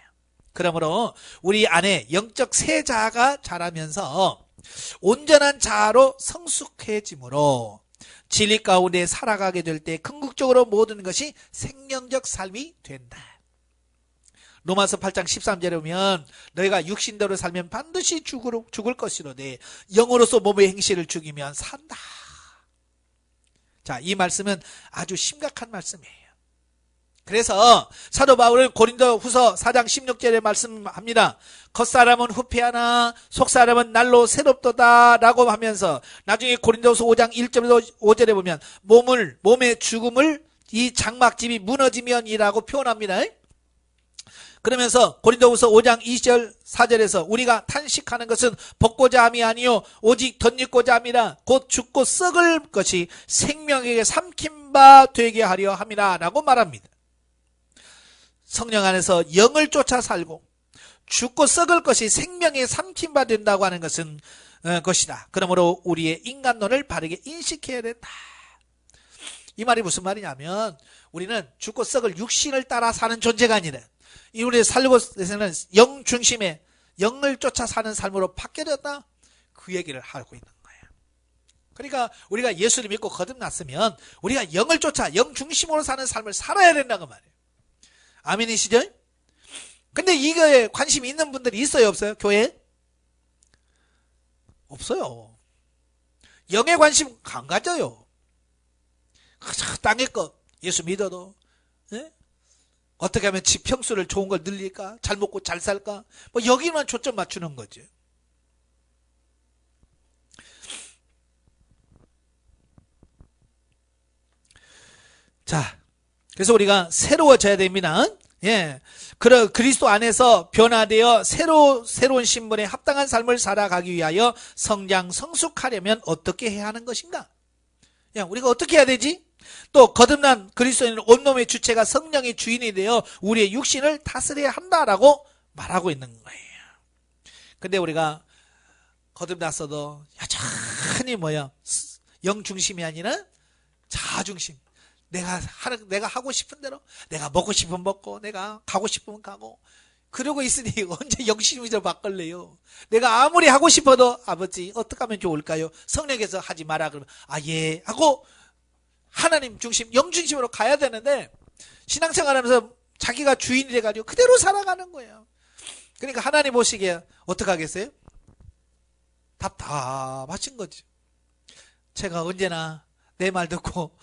Speaker 1: 그러므로 우리 안에 영적 새 자아가 자라면서 온전한 자아로 성숙해지므로 진리 가운데 살아가게 될 때 궁극적으로 모든 것이 생명적 삶이 된다. 로마서 8장 13절에 보면 너희가 육신대로 살면 반드시 죽을 것이로되 영으로서 몸의 행실을 죽이면 산다. 자, 이 말씀은 아주 심각한 말씀이에요. 그래서 사도 바울은 고린도 후서 4장 16절에 말씀합니다. 겉사람은 후패하나 속사람은 날로 새롭도다 라고 하면서 나중에 고린도후서 5장 1절에서 5절에 보면 몸의 죽음을 이 장막집이 무너지면이라고 표현합니다. 그러면서 고린도후서 5장 2절 4절에서 우리가 탄식하는 것은 벗고자 함이 아니요 오직 덧입고자 함이라 곧 죽고 썩을 것이 생명에게 삼킨 바 되게 하려 함이라 라고 말합니다. 성령 안에서 영을 쫓아 살고 죽고 썩을 것이 생명에 삼킨 바 된다고 하는 것은 것이다. 그러므로 우리의 인간론을 바르게 인식해야 된다. 이 말이 무슨 말이냐면 우리는 죽고 썩을 육신을 따라 사는 존재가 아니라 우리 살고 있는 영 중심의 영을 쫓아 사는 삶으로 바뀌어졌다. 그 얘기를 하고 있는 거예요. 그러니까 우리가 예수를 믿고 거듭났으면 우리가 영을 쫓아 영 중심으로 사는 삶을 살아야 된다고 말이에요. 아멘이시죠? 근데 이거에 관심이 있는 분들이 있어요, 없어요? 교회에? 없어요. 영에 관심 안 가져요. 땅의 것 예수 믿어도 어떻게 하면 집 평수를 좋은 걸 늘릴까? 잘 먹고 잘 살까? 뭐 여기만 초점 맞추는 거죠. 자, 그래서 우리가 새로워져야 됩니다. 예. 그리스도 안에서 변화되어 새로운 신분에 합당한 삶을 살아가기 위하여 성장, 성숙하려면 어떻게 해야 하는 것인가? 야, 우리가 어떻게 해야 되지? 또 거듭난 그리스도인은 온몸의 주체가 성령의 주인이 되어 우리의 육신을 다스려야 한다라고 말하고 있는 거예요. 근데 우리가 거듭났어도 여전히 영 중심이 아니라 자아 중심. 내가 하고 싶은 대로, 내가 먹고 싶으면 먹고, 내가 가고 싶으면 가고, 그러고 있으니 언제 영심이로 바꿀래요? 내가 아무리 하고 싶어도 아버지 어떻게 하면 좋을까요? 성령께서 하지 마라 그러면 예 하고 하나님 중심, 영 중심으로 가야 되는데 신앙생활하면서 자기가 주인이 돼가지고 그대로 살아가는 거예요. 그러니까 하나님 보시기에 어떻게 하겠어요? 답답하신 거죠. 제가 언제나 내 말 듣고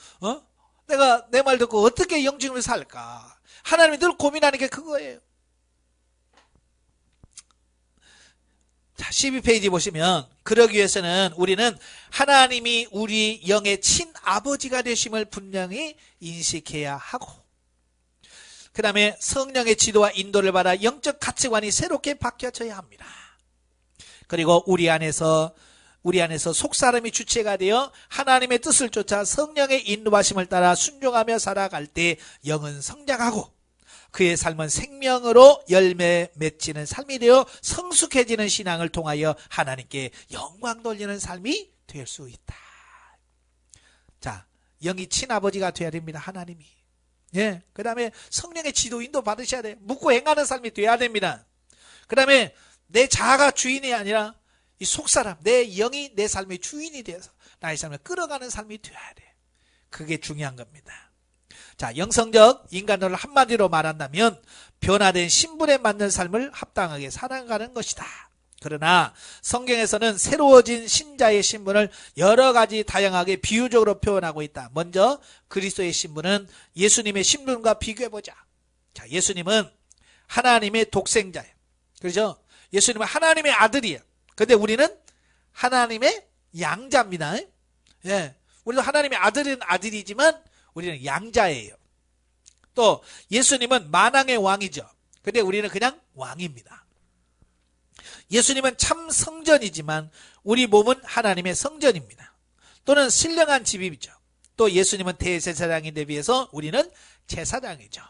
Speaker 1: 내가 내 말 듣고 어떻게 영중심으로 살까? 하나님이 늘 고민하는 게 그거예요. 자, 12페이지 보시면 그러기 위해서는 우리는 하나님이 우리 영의 친아버지가 되심을 분명히 인식해야 하고 그 다음에 성령의 지도와 인도를 받아 영적 가치관이 새롭게 바뀌어져야 합니다. 그리고 우리 안에서 속사람이 주체가 되어 하나님의 뜻을 쫓아 성령의 인도하심을 따라 순종하며 살아갈 때 영은 성장하고 그의 삶은 생명으로 열매 맺히는 삶이 되어 성숙해지는 신앙을 통하여 하나님께 영광 돌리는 삶이 될 수 있다. 자, 영이 친아버지가 돼야 됩니다. 하나님이. 예. 그 다음에 성령의 지도 인도 받으셔야 돼요. 묻고 행하는 삶이 돼야 됩니다. 그 다음에 내 자아가 주인이 아니라 이 속사람, 내 영이 내 삶의 주인이 되어서 나의 삶을 끌어가는 삶이 되어야 돼. 그게 중요한 겁니다. 자, 영성적 인간론을 한마디로 말한다면 변화된 신분에 맞는 삶을 합당하게 살아가는 것이다. 그러나 성경에서는 새로워진 신자의 신분을 여러 가지 다양하게 비유적으로 표현하고 있다. 먼저 그리스도의 신분은 예수님의 신분과 비교해보자. 자, 예수님은 하나님의 독생자예요. 그렇죠? 예수님은 하나님의 아들이에요. 근데 우리는 하나님의 양자입니다. 예. 우리도 하나님의 아들은 아들이지만 우리는 양자예요. 또 예수님은 만왕의 왕이죠. 근데 우리는 그냥 왕입니다. 예수님은 참 성전이지만 우리 몸은 하나님의 성전입니다. 또는 신령한 집이죠. 또 예수님은 대제사장인데 비해서 우리는 제사장이죠.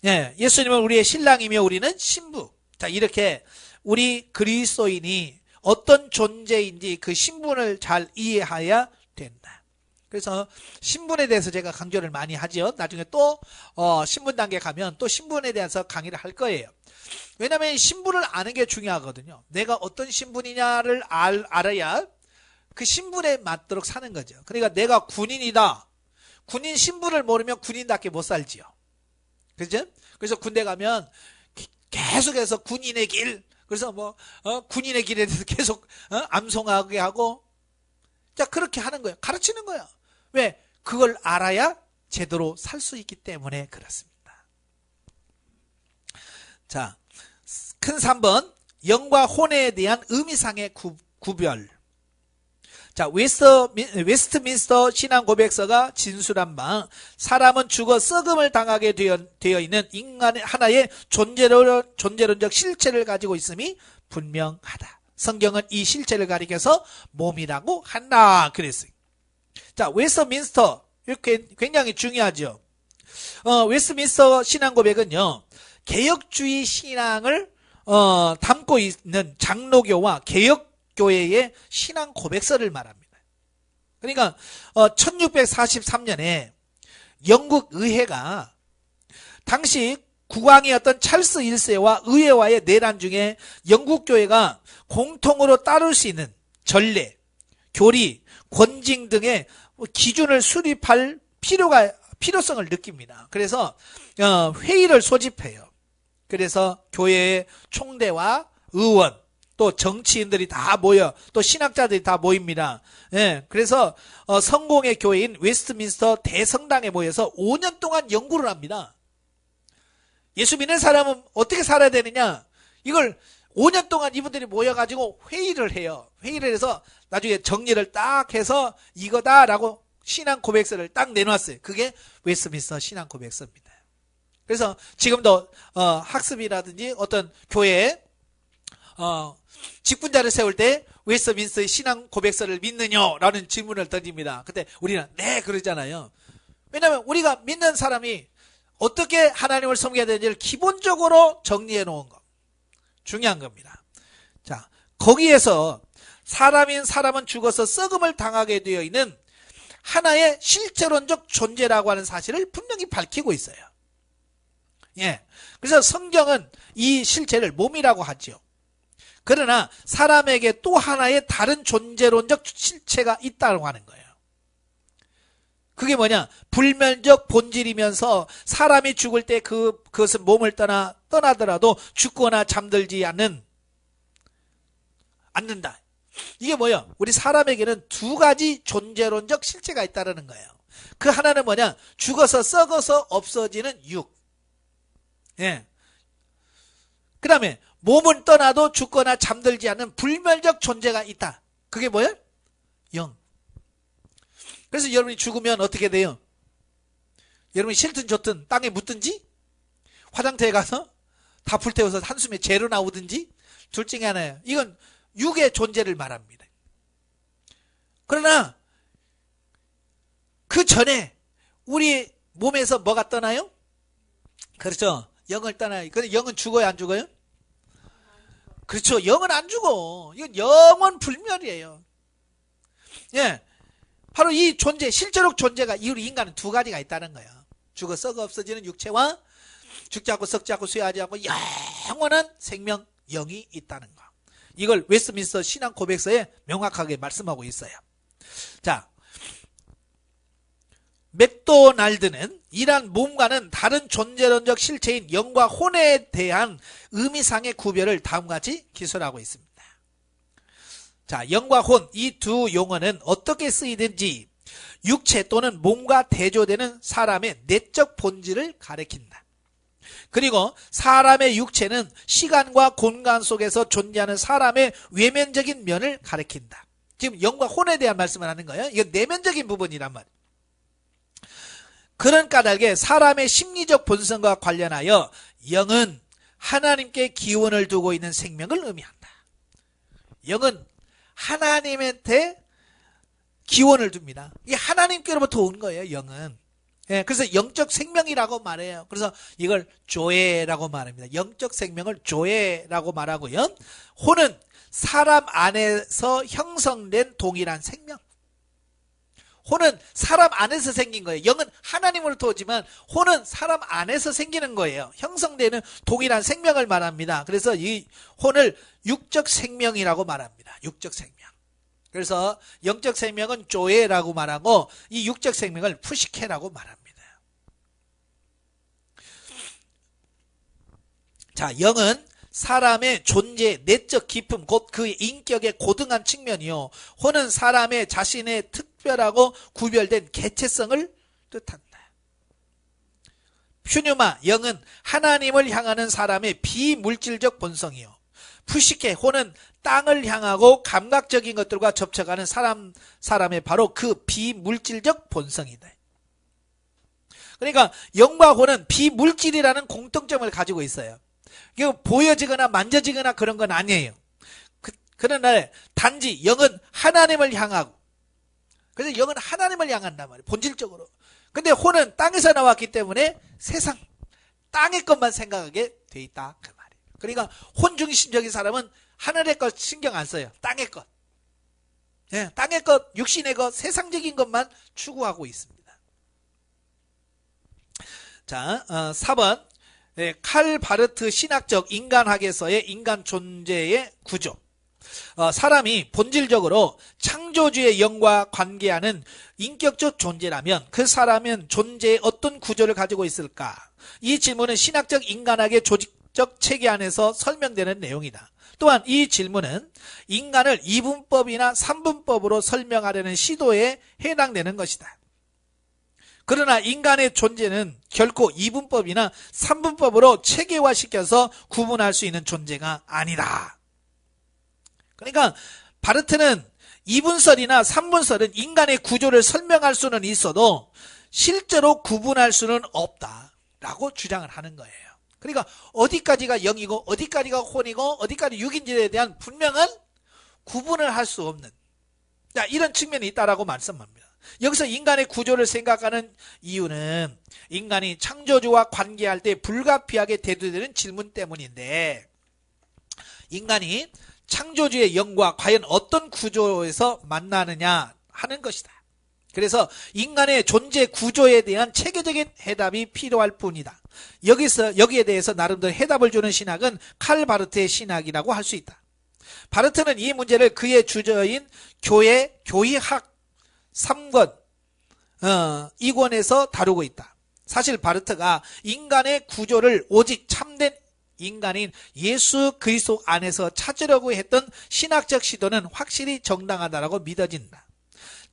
Speaker 1: 예, 예수님은 우리의 신랑이며 우리는 신부. 자, 이렇게 우리 그리스도인이 어떤 존재인지 그 신분을 잘 이해해야 된다. 그래서 신분에 대해서 제가 강조를 많이 하죠. 나중에 또 신분 단계 가면 또 신분에 대해서 강의를 할 거예요. 왜냐하면 신분을 아는 게 중요하거든요. 내가 어떤 신분이냐를 알아야 그 신분에 맞도록 사는 거죠. 그러니까 내가 군인이다. 군인 신분을 모르면 군인답게 못 살지요. 그죠? 그래서 군대 가면 계속해서 군인의 길, 그래서 군인의 길에 대해서 계속 암송하게 하고, 자, 그렇게 하는 거예요. 가르치는 거예요. 왜? 그걸 알아야 제대로 살 수 있기 때문에 그렇습니다. 자, 큰 3번, 영과 혼에 대한 의미상의 구별. 자, 웨스트민스터 신앙 고백서가 진술한 바, 사람은 죽어 썩음을 당하게 되어 있는 인간의 하나의 존재론적 실체를 가지고 있음이 분명하다. 성경은 이 실체를 가리켜서 몸이라고 한다. 그랬어요. 자, 웨스트민스터, 이렇게 굉장히 중요하죠. 웨스트민스터 신앙 고백은요, 개혁주의 신앙을 담고 있는 장로교와 개혁교회의 신앙 고백서를 말합니다. 그러니까 1643년에 영국 의회가 당시 국왕이었던 찰스 1세와 의회와의 내란 중에 영국 교회가 공통으로 따를 수 있는 전례, 교리, 권징 등의 기준을 수립할 필요성을 느낍니다. 그래서 회의를 소집해요. 그래서 교회의 총대와 의원, 또 정치인들이 다 모여, 또 신학자들이 다 모입니다. 예, 그래서 성공의 교회인 웨스트민스터 대성당에 모여서 5년 동안 연구를 합니다. 예수 믿는 사람은 어떻게 살아야 되느냐, 이걸 5년 동안 이분들이 모여가지고 회의를 해요. 회의를 해서 나중에 정리를 딱 해서 이거다라고 신앙 고백서를 딱 내놨어요. 그게 웨스트민스터 신앙 고백서입니다. 그래서 지금도 학습이라든지 어떤 교회에 직분자를 세울 때 웨스트민스터의 신앙 고백서를 믿느냐라는 질문을 던집니다. 근데 우리는 네 그러잖아요. 왜냐하면 우리가 믿는 사람이 어떻게 하나님을 섬겨야 되는지를 기본적으로 정리해 놓은 거 중요한 겁니다. 자, 거기에서 사람은 죽어서 썩음을 당하게 되어 있는 하나의 실제론적 존재라고 하는 사실을 분명히 밝히고 있어요. 예. 그래서 성경은 이 실체를 몸이라고 하죠. 그러나 사람에게 또 하나의 다른 존재론적 실체가 있다고 하는 거예요. 그게 뭐냐? 불멸적 본질이면서 사람이 죽을 때 그것은 몸을 떠나더라도 죽거나 잠들지 않는다. 이게 뭐야? 우리 사람에게는 두 가지 존재론적 실체가 있다는 거예요. 그 하나는 뭐냐? 죽어서 썩어서 없어지는 육. 예. 그 다음에 몸은 떠나도 죽거나 잠들지 않는 불멸적 존재가 있다. 그게 뭐야? 영. 그래서 여러분이 죽으면 어떻게 돼요? 여러분이 싫든 좋든 땅에 묻든지 화장터에 가서 다 불태워서 한숨에 재로 나오든지 둘 중에 하나예요. 이건 육의 존재를 말합니다. 그러나 그 전에 우리 몸에서 뭐가 떠나요? 그렇죠. 영을 떠나요. 근데 영은 죽어요, 안 죽어요? 그렇죠. 영은 안 죽어. 이건 영원 불멸이에요. 예. 바로 이 존재, 실제로 존재가 우리 인간은 두 가지가 있다는 거예요. 죽어 썩어 없어지는 육체와 죽지 않고 썩지 않고 쇠하지 않고 영원한 생명, 영이 있다는 거. 이걸 웨스트민스터 신앙 고백서에 명확하게 말씀하고 있어요. 자, 맥도날드는 이러한 몸과는 다른 존재론적 실체인 영과 혼에 대한 의미상의 구별을 다음과 같이 기술하고 있습니다. 자, 영과 혼, 이 두 용어는 어떻게 쓰이든지 육체 또는 몸과 대조되는 사람의 내적 본질을 가리킨다. 그리고 사람의 육체는 시간과 공간 속에서 존재하는 사람의 외면적인 면을 가리킨다. 지금 영과 혼에 대한 말씀을 하는 거예요. 이건 내면적인 부분이란 말이에요. 그런 까닭에 사람의 심리적 본성과 관련하여 영은 하나님께 기원을 두고 있는 생명을 의미한다. 영은 하나님한테 기원을 둡니다. 이게 하나님께로부터 온 거예요, 영은. 예, 그래서 영적 생명이라고 말해요. 그래서 이걸 조회라고 말합니다. 영적 생명을 조회라고 말하고요. 혼은 사람 안에서 형성된 동일한 생명. 혼은 사람 안에서 생긴 거예요. 영은 하나님으로부터 오지만 혼은 사람 안에서 생기는 거예요. 형성되는 동일한 생명을 말합니다. 그래서 이 혼을 육적 생명이라고 말합니다. 육적 생명. 그래서 영적 생명은 조회라고 말하고 이 육적 생명을 푸시케라고 말합니다. 자, 영은 사람의 존재, 내적 깊음, 곧 그 인격의 고등한 측면이요. 혼은 사람의 자신의 특별하고 구별된 개체성을 뜻한다. 퓨뉴마, 영은 하나님을 향하는 사람의 비물질적 본성이요. 푸시케, 혼은 땅을 향하고 감각적인 것들과 접촉하는 사람의 바로 그 비물질적 본성이다. 그러니까 영과 혼은 비물질이라는 공통점을 가지고 있어요. 이거 보여지거나 만져지거나 그런 건 아니에요. 그러나 단지 영은 하나님을 향하고, 그래서 영은 하나님을 향한단 말이에요. 본질적으로. 근데 혼은 땅에서 나왔기 때문에 세상, 땅의 것만 생각하게 돼 있다. 그 말이에요. 그러니까 혼중심적인 사람은 하늘의 것 신경 안 써요. 땅의 것. 예, 땅의 것, 육신의 것, 세상적인 것만 추구하고 있습니다. 자, 4번. 네, 칼 바르트 신학적 인간학에서의 인간 존재의 구조. 사람이 본질적으로 창조주의 영과 관계하는 인격적 존재라면 그 사람은 존재의 어떤 구조를 가지고 있을까? 이 질문은 신학적 인간학의 조직적 체계 안에서 설명되는 내용이다. 또한 이 질문은 인간을 이분법이나 삼분법으로 설명하려는 시도에 해당되는 것이다. 그러나 인간의 존재는 결코 이분법이나 삼분법으로 체계화시켜서 구분할 수 있는 존재가 아니다. 그러니까 바르트는 이분설이나 삼분설은 인간의 구조를 설명할 수는 있어도 실제로 구분할 수는 없다라고 주장을 하는 거예요. 그러니까 어디까지가 영이고 어디까지가 혼이고 어디까지 육인지에 대한 분명한 구분을 할 수 없는, 이런 측면이 있다라고 말씀합니다. 여기서 인간의 구조를 생각하는 이유는 인간이 창조주와 관계할 때 불가피하게 대두되는 질문 때문인데, 인간이 창조주의 영과 과연 어떤 구조에서 만나느냐 하는 것이다. 그래서 인간의 존재 구조에 대한 체계적인 해답이 필요할 뿐이다. 여기에 대해서 나름대로 해답을 주는 신학은 칼 바르트의 신학이라고 할 수 있다. 바르트는 이 문제를 그의 주저인 교의학 3권 2권에서 다루고 있다. 사실 바르트가 인간의 구조를 오직 참된 인간인 예수 그리스도 안에서 찾으려고 했던 신학적 시도는 확실히 정당하다고 믿어진다.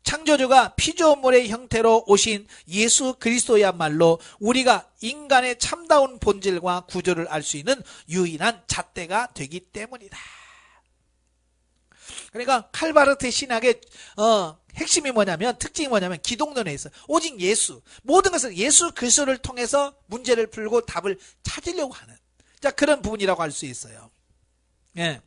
Speaker 1: 창조주가 피조물의 형태로 오신 예수 그리스도야말로 우리가 인간의 참다운 본질과 구조를 알 수 있는 유일한 잣대가 되기 때문이다. 그러니까 칼 바르트의 신학의 핵심이 뭐냐면, 특징이 뭐냐면 기독론에 있어요. 오직 예수, 모든 것을 예수 그리스도를 통해서 문제를 풀고 답을 찾으려고 하는, 그런 부분이라고 할 수 있어요. 예.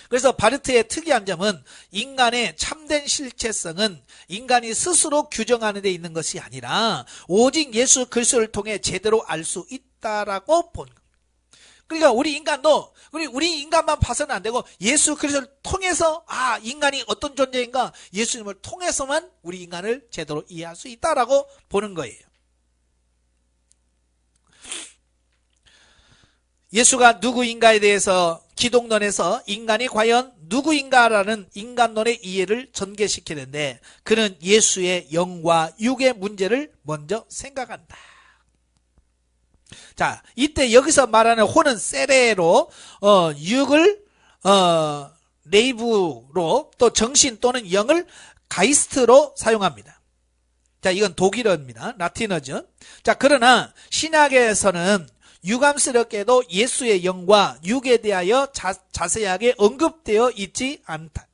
Speaker 1: 그래서 바르트의 특이한 점은 인간의 참된 실체성은 인간이 스스로 규정하는 데 있는 것이 아니라 오직 예수 그리스도를 통해 제대로 알 수 있다라고 본 겁니다. 그러니까 우리 인간도 우리 인간만 봐서는 안 되고 예수 그리스도를 통해서 인간이 어떤 존재인가, 예수님을 통해서만 우리 인간을 제대로 이해할 수 있다라고 보는 거예요. 예수가 누구인가에 대해서 기독론에서 인간이 과연 누구인가라는 인간론의 이해를 전개시키는데, 그는 예수의 영과 육의 문제를 먼저 생각한다. 자, 이때 여기서 말하는 혼은 세레로, 육을 레이브로, 또 정신 또는 영을 가이스트로 사용합니다. 자, 이건 독일어입니다. 라틴어죠. 자, 그러나 신약에서는 유감스럽게도 예수의 영과 육에 대하여 자세하게 언급되어 있지 않다.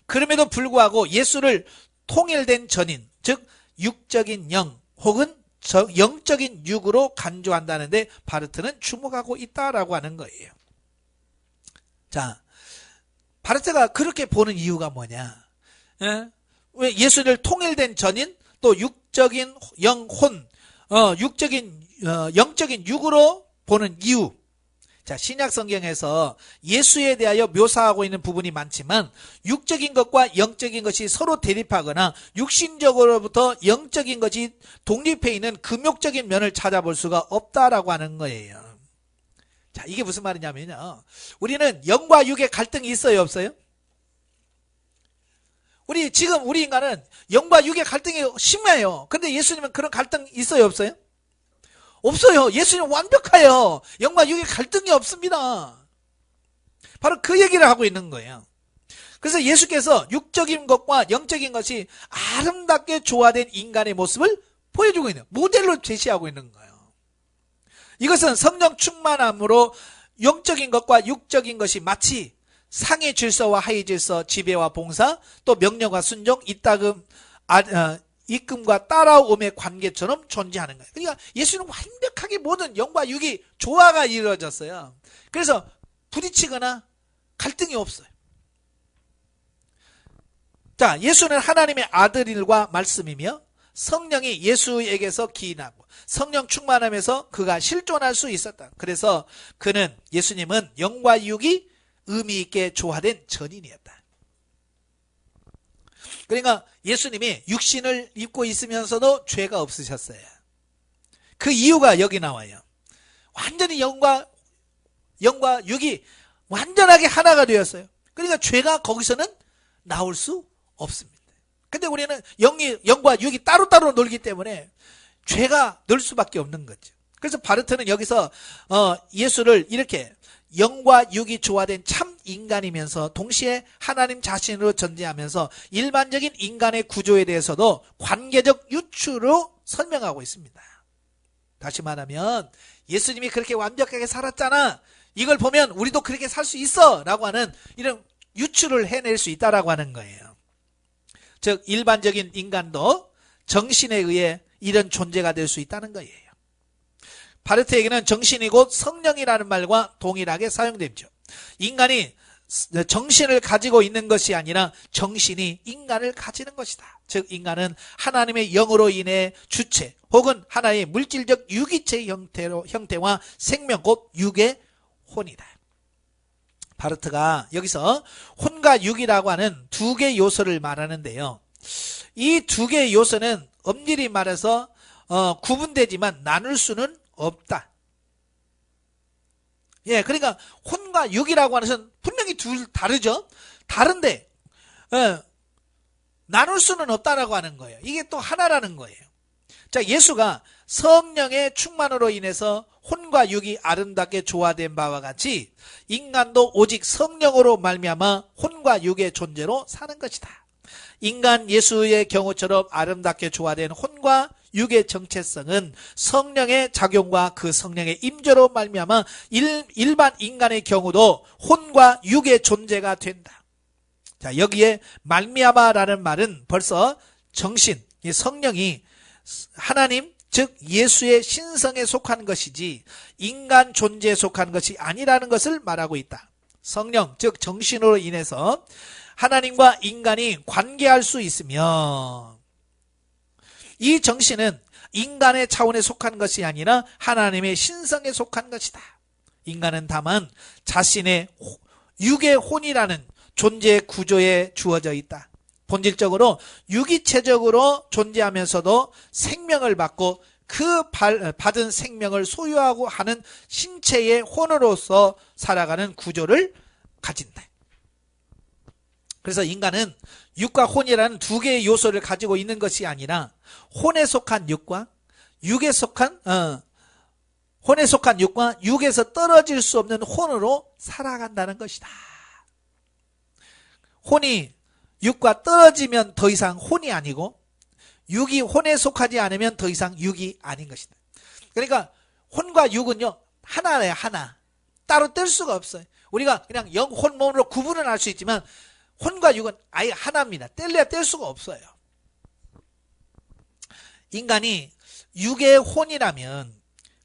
Speaker 1: 그럼에도 불구하고 예수를 통일된 전인, 즉 육적인 영 혹은 영적인 육으로 간주한다는데 바르트는 주목하고 있다라고 하는 거예요. 자, 바르트가 그렇게 보는 이유가 뭐냐? 예? 왜 예수를 통일된 전인 또 육적인 영혼, 영적인 육으로 보는 이유. 자, 신약 성경에서 예수에 대하여 묘사하고 있는 부분이 많지만 육적인 것과 영적인 것이 서로 대립하거나 육신적으로부터 영적인 것이 독립해 있는 금욕적인 면을 찾아볼 수가 없다라고 하는 거예요. 자, 이게 무슨 말이냐면요. 우리는 영과 육의 갈등이 있어요, 없어요? 우리 인간은 영과 육의 갈등이 심해요. 근데 예수님은 그런 갈등 있어요, 없어요? 없어요. 예수님은 완벽해요. 영과 육의 갈등이 없습니다. 바로 그 얘기를 하고 있는 거예요. 그래서 예수께서 육적인 것과 영적인 것이 아름답게 조화된 인간의 모습을 보여주고 있는, 모델로 제시하고 있는 거예요. 이것은 성령 충만함으로 영적인 것과 육적인 것이 마치 상의 질서와 하의 질서, 지배와 봉사, 또 명령과 순종, 이끔과 따라옴의 관계처럼 존재하는 거예요. 그러니까 예수는 완벽하게 모든 영과 육이 조화가 이루어졌어요. 그래서 부딪히거나 갈등이 없어요. 자, 예수는 하나님의 아들과 말씀이며 성령이 예수에게서 기인하고 성령 충만함에서 그가 실존할 수 있었다. 그래서 예수님은 영과 육이 의미 있게 조화된 전인이었다. 그러니까 예수님이 육신을 입고 있으면서도 죄가 없으셨어요. 그 이유가 여기 나와요. 완전히 영과 육이 완전하게 하나가 되었어요. 그러니까 죄가 거기서는 나올 수 없습니다. 근데 우리는 영과 육이 따로따로 놀기 때문에 죄가 늘 수밖에 없는 거죠. 그래서 바르트는 여기서 예수를 이렇게 영과 육이 조화된 참 인간이면서 동시에 하나님 자신으로 존재하면서 일반적인 인간의 구조에 대해서도 관계적 유추로 설명하고 있습니다. 다시 말하면 예수님이 그렇게 완벽하게 살았잖아. 이걸 보면 우리도 그렇게 살 수 있어 라고 하는 이런 유추를 해낼 수 있다라고 하는 거예요. 즉 일반적인 인간도 정신에 의해 이런 존재가 될 수 있다는 거예요. 바르트에게는 정신이 곧 성령이라는 말과 동일하게 사용되죠. 인간이 정신을 가지고 있는 것이 아니라 정신이 인간을 가지는 것이다. 즉 인간은 하나님의 영으로 인해 주체 혹은 하나의 물질적 유기체 형태와 생명 곧 육의 혼이다. 바르트가 여기서 혼과 육이라고 하는 두 개의 요소를 말하는데요. 이 두 개의 요소는 엄밀히 말해서 구분되지만 나눌 수는 없다. 예, 그러니까 혼과 육이라고 하는 것은 분명히 둘 다르죠. 다른데 나눌 수는 없다라고 하는 거예요. 이게 또 하나라는 거예요. 자, 예수가 성령의 충만으로 인해서 혼과 육이 아름답게 조화된 바와 같이 인간도 오직 성령으로 말미암아 혼과 육의 존재로 사는 것이다. 인간 예수의 경우처럼 아름답게 조화된 혼과 육의 정체성은 성령의 작용과 그 성령의 임재로 말미암아 일반 인간의 경우도 혼과 육의 존재가 된다. 자, 여기에 말미암아라는 말은 벌써 정신, 성령이 하나님 즉 예수의 신성에 속한 것이지 인간 존재에 속한 것이 아니라는 것을 말하고 있다. 성령 즉 정신으로 인해서 하나님과 인간이 관계할 수 있으며 이 정신은 인간의 차원에 속한 것이 아니라 하나님의 신성에 속한 것이다. 인간은 다만 자신의 육의 혼이라는 존재 구조에 주어져 있다. 본질적으로 유기체적으로 존재하면서도 생명을 받고 그 받은 생명을 소유하고 하는 신체의 혼으로서 살아가는 구조를 가진다. 그래서 인간은 육과 혼이라는 두 개의 요소를 가지고 있는 것이 아니라 혼에 속한 육과 육에서 떨어질 수 없는 혼으로 살아간다는 것이다. 혼이 육과 떨어지면 더 이상 혼이 아니고 육이 혼에 속하지 않으면 더 이상 육이 아닌 것이다. 그러니까 혼과 육은요 하나예요. 하나. 따로 뗄 수가 없어요. 우리가 그냥 영, 혼, 몸으로 구분을 할 수 있지만 혼과 육은 아예 하나입니다. 뗄래야 뗄 수가 없어요. 인간이 육의 혼이라면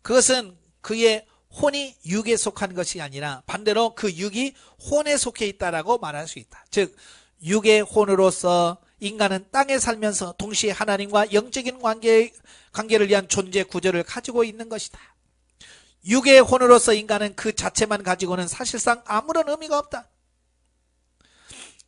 Speaker 1: 그것은 그의 혼이 육에 속한 것이 아니라 반대로 그 육이 혼에 속해 있다라고 말할 수 있다. 즉 육의 혼으로서 인간은 땅에 살면서 동시에 하나님과 영적인 관계를 위한 존재 구조를 가지고 있는 것이다. 육의 혼으로서 인간은 그 자체만 가지고는 사실상 아무런 의미가 없다.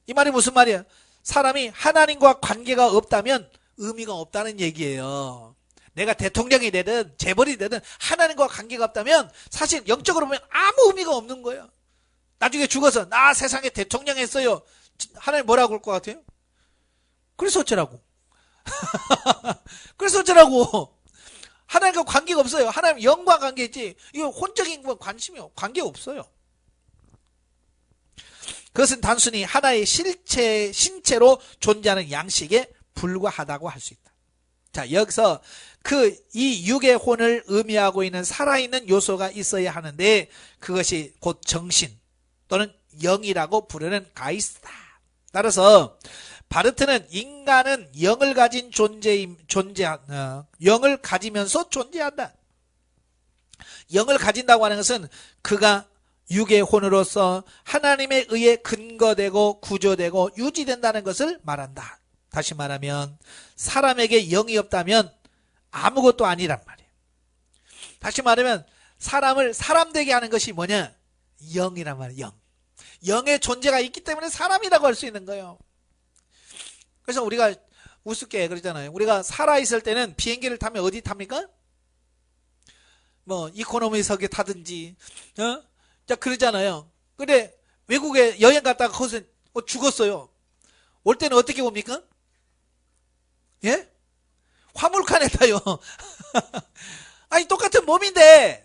Speaker 1: 이 말이 무슨 말이야? 사람이 하나님과 관계가 없다면 의미가 없다는 얘기예요. 내가 대통령이 되든 재벌이 되든 하나님과 관계가 없다면 사실 영적으로 보면 아무 의미가 없는 거예요. 나중에 죽어서 나 세상에 대통령 했어요. 하나님 뭐라고 할 것 같아요? 그래서 어쩌라고? 그래서 어쩌라고? 하나님과 관계가 없어요. 하나님 영과 관계있지 이거 혼적인 건 관계 없어요. 그것은 단순히 하나의 신체로 존재하는 양식에 불과하다고 할 수 있다. 자, 여기서 이 육의 혼을 의미하고 있는 살아있는 요소가 있어야 하는데 그것이 곧 정신 또는 영이라고 부르는 가이스다. 따라서 바르트는 인간은 영을 가진 영을 가지면서 존재한다. 영을 가진다고 하는 것은 그가 육의 혼으로서 하나님에 의해 근거되고 구조되고 유지된다는 것을 말한다. 다시 말하면 사람에게 영이 없다면 아무것도 아니란 말이에요. 다시 말하면 사람을 사람 되게 하는 것이 뭐냐? 영이란 말이에요. 영의 존재가 있기 때문에 사람이라고 할 수 있는 거예요. 그래서 우리가 우습게 그러잖아요. 우리가 살아있을 때는 비행기를 타면 어디 탑니까? 뭐 이코노미석에 타든지 자 그러잖아요. 근데 외국에 여행 갔다가 거기서 죽었어요. 올 때는 어떻게 옵니까? 예? 화물칸에 타요. 아니 똑같은 몸인데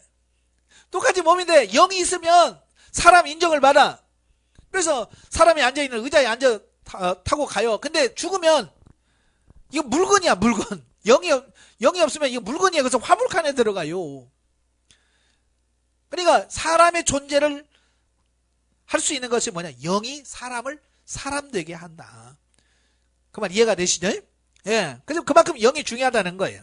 Speaker 1: 영이 있으면 사람 인정을 받아. 그래서 사람이 앉아있는 의자에 타고 가요. 근데 죽으면 이거 물건이야, 물건. 영이 없으면 이거 물건이야. 그래서 화물칸에 들어가요. 그러니까 사람의 존재를 할 수 있는 것이 뭐냐? 영이 사람을 사람 되게 한다. 그 말 이해가 되시죠? 예. 그래서 그만큼 영이 중요하다는 거예요.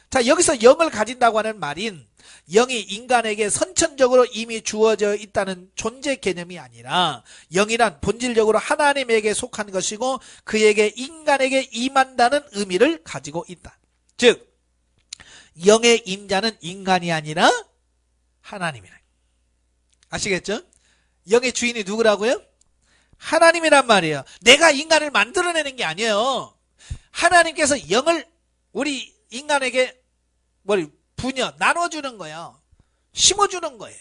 Speaker 1: 자, 여기서 영을 가진다고 하는 말인 영이 인간에게 선천적으로 이미 주어져 있다는 존재 개념이 아니라 영이란 본질적으로 하나님에게 속한 것이고 그에게 인간에게 임한다는 의미를 가지고 있다. 즉 영의 임자는 인간이 아니라 하나님이라. 아시겠죠? 영의 주인이 누구라고요? 하나님이란 말이에요. 내가 인간을 만들어내는 게 아니에요. 하나님께서 영을 우리 인간에게 나눠주는 거예요. 심어주는 거예요.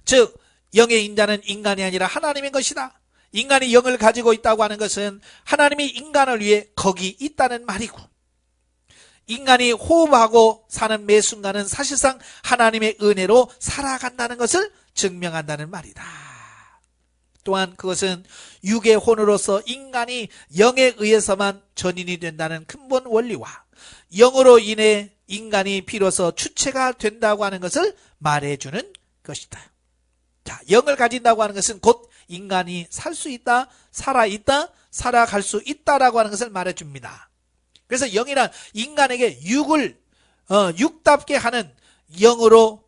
Speaker 1: 즉 영의 인자는 인간이 아니라 하나님인 것이다. 인간이 영을 가지고 있다고 하는 것은 하나님이 인간을 위해 거기 있다는 말이고 인간이 호흡하고 사는 매 순간은 사실상 하나님의 은혜로 살아간다는 것을 증명한다는 말이다. 또한 그것은 육의 혼으로서 인간이 영에 의해서만 전인이 된다는 근본 원리와 영으로 인해 인간이 비로소 주체가 된다고 하는 것을 말해주는 것이다. 자, 영을 가진다고 하는 것은 곧 인간이 살 수 있다, 살아있다, 살아갈 수 있다라고 하는 것을 말해줍니다. 그래서 영이란 인간에게 육답게 하는 영으로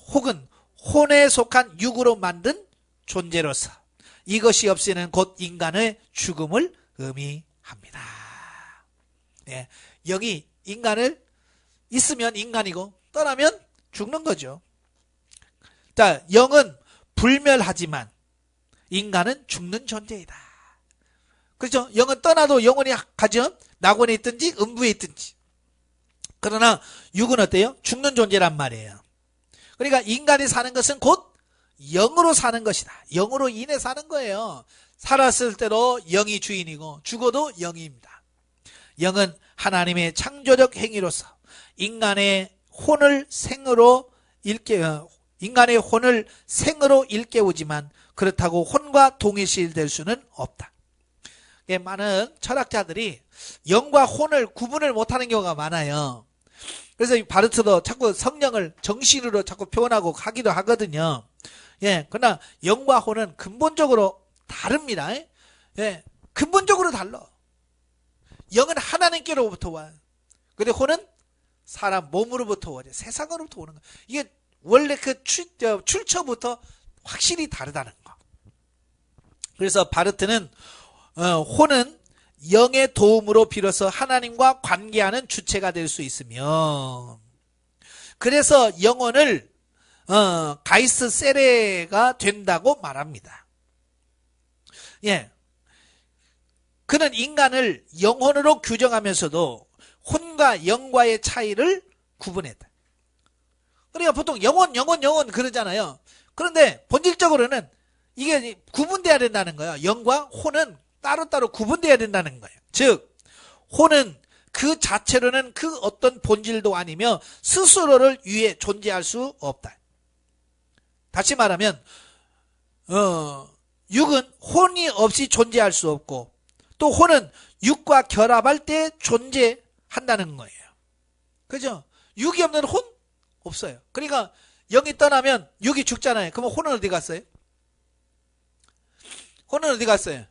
Speaker 1: 혹은 혼에 속한 육으로 만든 존재로서 이것이 없이는 곧 인간의 죽음을 의미합니다. 네, 영이 인간을 있으면 인간이고 떠나면 죽는 거죠. 자, 영은 불멸하지만 인간은 죽는 존재이다. 그렇죠? 영은 떠나도 영혼이 가죠. 낙원에 있든지 음부에 있든지. 그러나 육은 어때요? 죽는 존재란 말이에요. 그러니까 인간이 사는 것은 곧 영으로 사는 것이다. 영으로 인해 사는 거예요. 살았을 때도 영이 주인이고 죽어도 영입니다. 영은 하나님의 창조적 행위로서 인간의 혼을 생으로 일깨우지만 그렇다고 혼과 동일시될 수는 없다. 많은 철학자들이 영과 혼을 구분을 못하는 경우가 많아요. 그래서 바르트도 자꾸 성령을 정신으로 자꾸 표현하고 하기도 하거든요. 예, 그러나 영과 혼은 근본적으로 다릅니다. 예, 근본적으로 달라. 영은 하나님께로부터 와요. 근데 혼은 사람 몸으로부터 오죠. 세상으로부터 오는 거. 이게 원래 그 출처부터 확실히 다르다는 거. 그래서 바르트는 혼은 영의 도움으로 비로소 하나님과 관계하는 주체가 될 수 있으며, 그래서 영혼을 가이스 세레가 된다고 말합니다. 예, 그는 인간을 영혼으로 규정하면서도 혼과 영과의 차이를 구분했다. 그러니까 보통 영혼 그러잖아요. 그런데 본질적으로는 이게 구분돼야 된다는 거예요. 영과 혼은 따로따로 구분돼야 된다는 거예요. 즉 혼은 그 자체로는 그 어떤 본질도 아니며 스스로를 위해 존재할 수 없다. 다시 말하면 육은 혼이 없이 존재할 수 없고, 또 혼은 육과 결합할 때 존재한다는 거예요. 그죠? 육이 없는 혼 없어요. 그러니까 영이 떠나면 육이 죽잖아요. 그러면 혼은 어디 갔어요? 혼은 어디 갔어요?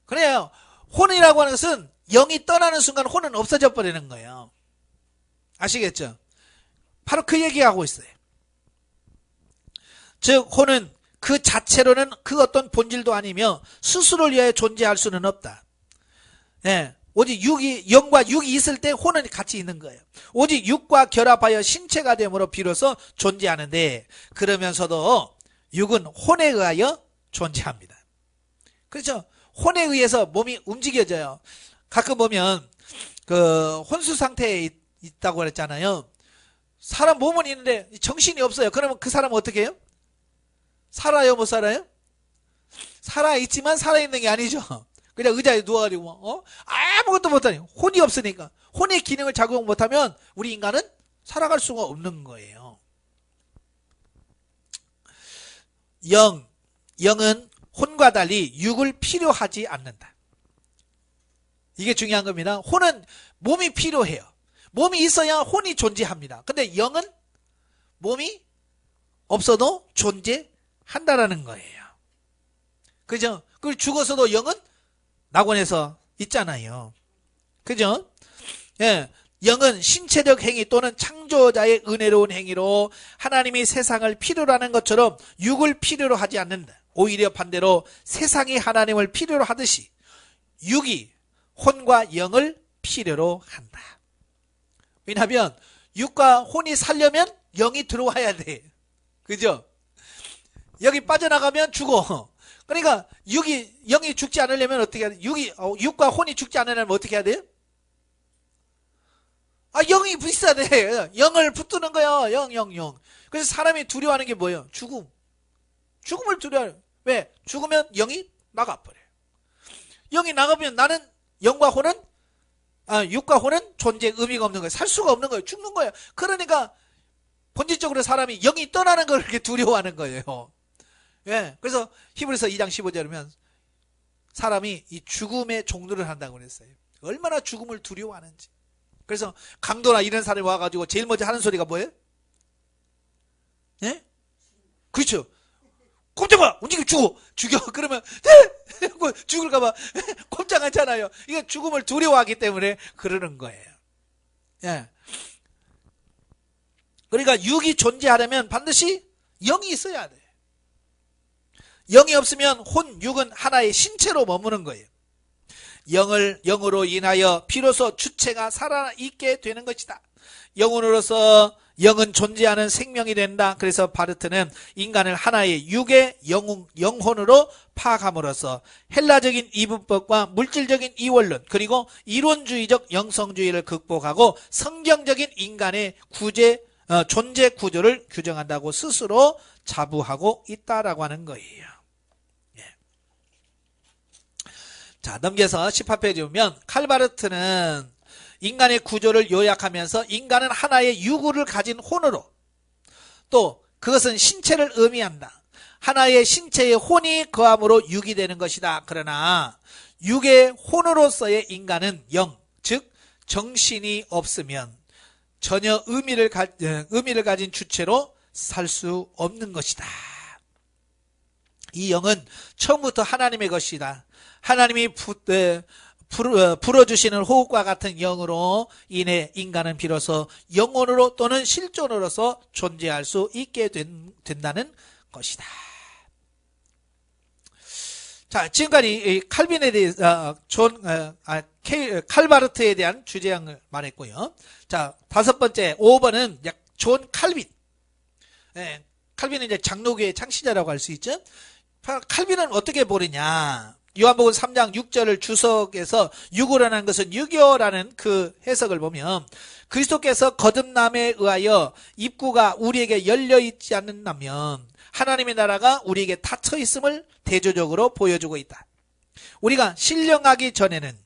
Speaker 1: 그래요. 혼이라고 하는 것은 영이 떠나는 순간 혼은 없어져 버리는 거예요. 아시겠죠? 바로 그 얘기하고 있어요. 즉 혼은 그 자체로는 그 어떤 본질도 아니며 스스로를 위해 존재할 수는 없다. 예, 오직 영과 육이 있을 때 혼은 같이 있는 거예요. 오직 육과 결합하여 신체가 됨으로 비로소 존재하는데, 그러면서도 육은 혼에 의하여 존재합니다. 그렇죠? 혼에 의해서 몸이 움직여져요. 가끔 보면 그 혼수 상태에 있다고 그랬잖아요. 사람 몸은 있는데 정신이 없어요. 그러면 그 사람은 어떻게 해요? 살아요, 못 살아요? 살아있지만 살아있는 게 아니죠. 그냥 의자에 누워가지고 아무것도 못하니, 혼이 없으니까. 혼의 기능을 작용 못하면 우리 인간은 살아갈 수가 없는 거예요. 영은 혼과 달리 육을 필요하지 않는다. 이게 중요한 겁니다. 혼은 몸이 필요해요. 몸이 있어야 혼이 존재합니다. 근데 영은 몸이 없어도 존재한다라는 거예요. 그죠? 그리고 죽어서도 영은 낙원에서 있잖아요. 그죠? 예. 영은 신체적 행위 또는 창조자의 은혜로운 행위로 하나님이 세상을 필요로 하는 것처럼 육을 필요로 하지 않는다. 오히려 반대로 세상이 하나님을 필요로 하듯이 육이 혼과 영을 필요로 한다. 왜냐하면 육과 혼이 살려면 영이 들어와야 돼. 그죠? 여기 빠져나가면 죽어. 그러니까 영이 죽지 않으려면 어떻게 해야 돼? 육과 혼이 죽지 않으려면 어떻게 해야 돼요? 영이 있어야 돼. 영을 붙드는 거야. 영. 그래서 사람이 두려워하는 게 뭐예요? 죽음을 두려워해요. 왜? 죽으면 영이 나가버려요. 영이 나가면 나는 육과 혼은 존재 의미가 없는 거예요. 살 수가 없는 거예요. 죽는 거예요. 그러니까 본질적으로 사람이 영이 떠나는 걸 그렇게 두려워하는 거예요. 예. 그래서 히브리서 2장 15절에 보면 사람이 이 죽음의 종로를 한다고 그랬어요. 얼마나 죽음을 두려워하는지. 그래서 강도나 이런 사람이 와가지고 제일 먼저 하는 소리가 뭐예요? 예? 그렇죠. 꼼짝마! 움직이면 죽여. 그러면 죽을까봐 꼼짝 않잖아요. 이게 죽음을 두려워하기 때문에 그러는 거예요. 예. 그러니까 육이 존재하려면 반드시 영이 있어야 돼. 영이 없으면 육은 하나의 신체로 머무는 거예요. 영으로 인하여 비로소 주체가 살아있게 되는 것이다. 영은 존재하는 생명이 된다. 그래서 바르트는 인간을 하나의 육의 영혼으로 파악함으로써 헬라적인 이분법과 물질적인 이원론, 그리고 이론주의적 영성주의를 극복하고 성경적인 인간의 존재 구조를 규정한다고 스스로 자부하고 있다라고 하는 거예요. 예. 자, 넘겨서 18페이지 보면 칼바르트는 인간의 구조를 요약하면서 인간은 하나의 유구를 가진 혼으로, 또 그것은 신체를 의미한다. 하나의 신체의 혼이 거함으로 육이 되는 것이다. 그러나 육의 혼으로서의 인간은 영, 즉 정신이 없으면 전혀 의미를 가진 주체로 살 수 없는 것이다. 이 영은 처음부터 하나님의 것이다. 하나님이 불어주시는 호흡과 같은 영으로 인해 인간은 비로소 영혼으로 또는 실존으로서 존재할 수 있게 된다는 것이다. 자, 지금까지 칼빈에 대해서 칼바르트에 대한 주제양을 말했고요. 자, 5번째 5번은 존 칼빈. 예, 칼빈은 이제 장로교의 창시자라고 할 수 있죠. 칼빈은 어떻게 보느냐? 요한복음 3장 6절을 주석에서 육으로라는 것은 유교라는 그 해석을 보면 그리스도께서 거듭남에 의하여 입구가 우리에게 열려 있지 않는다면 하나님의 나라가 우리에게 닫혀 있음을 대조적으로 보여주고 있다. 우리가 신령하기 전에는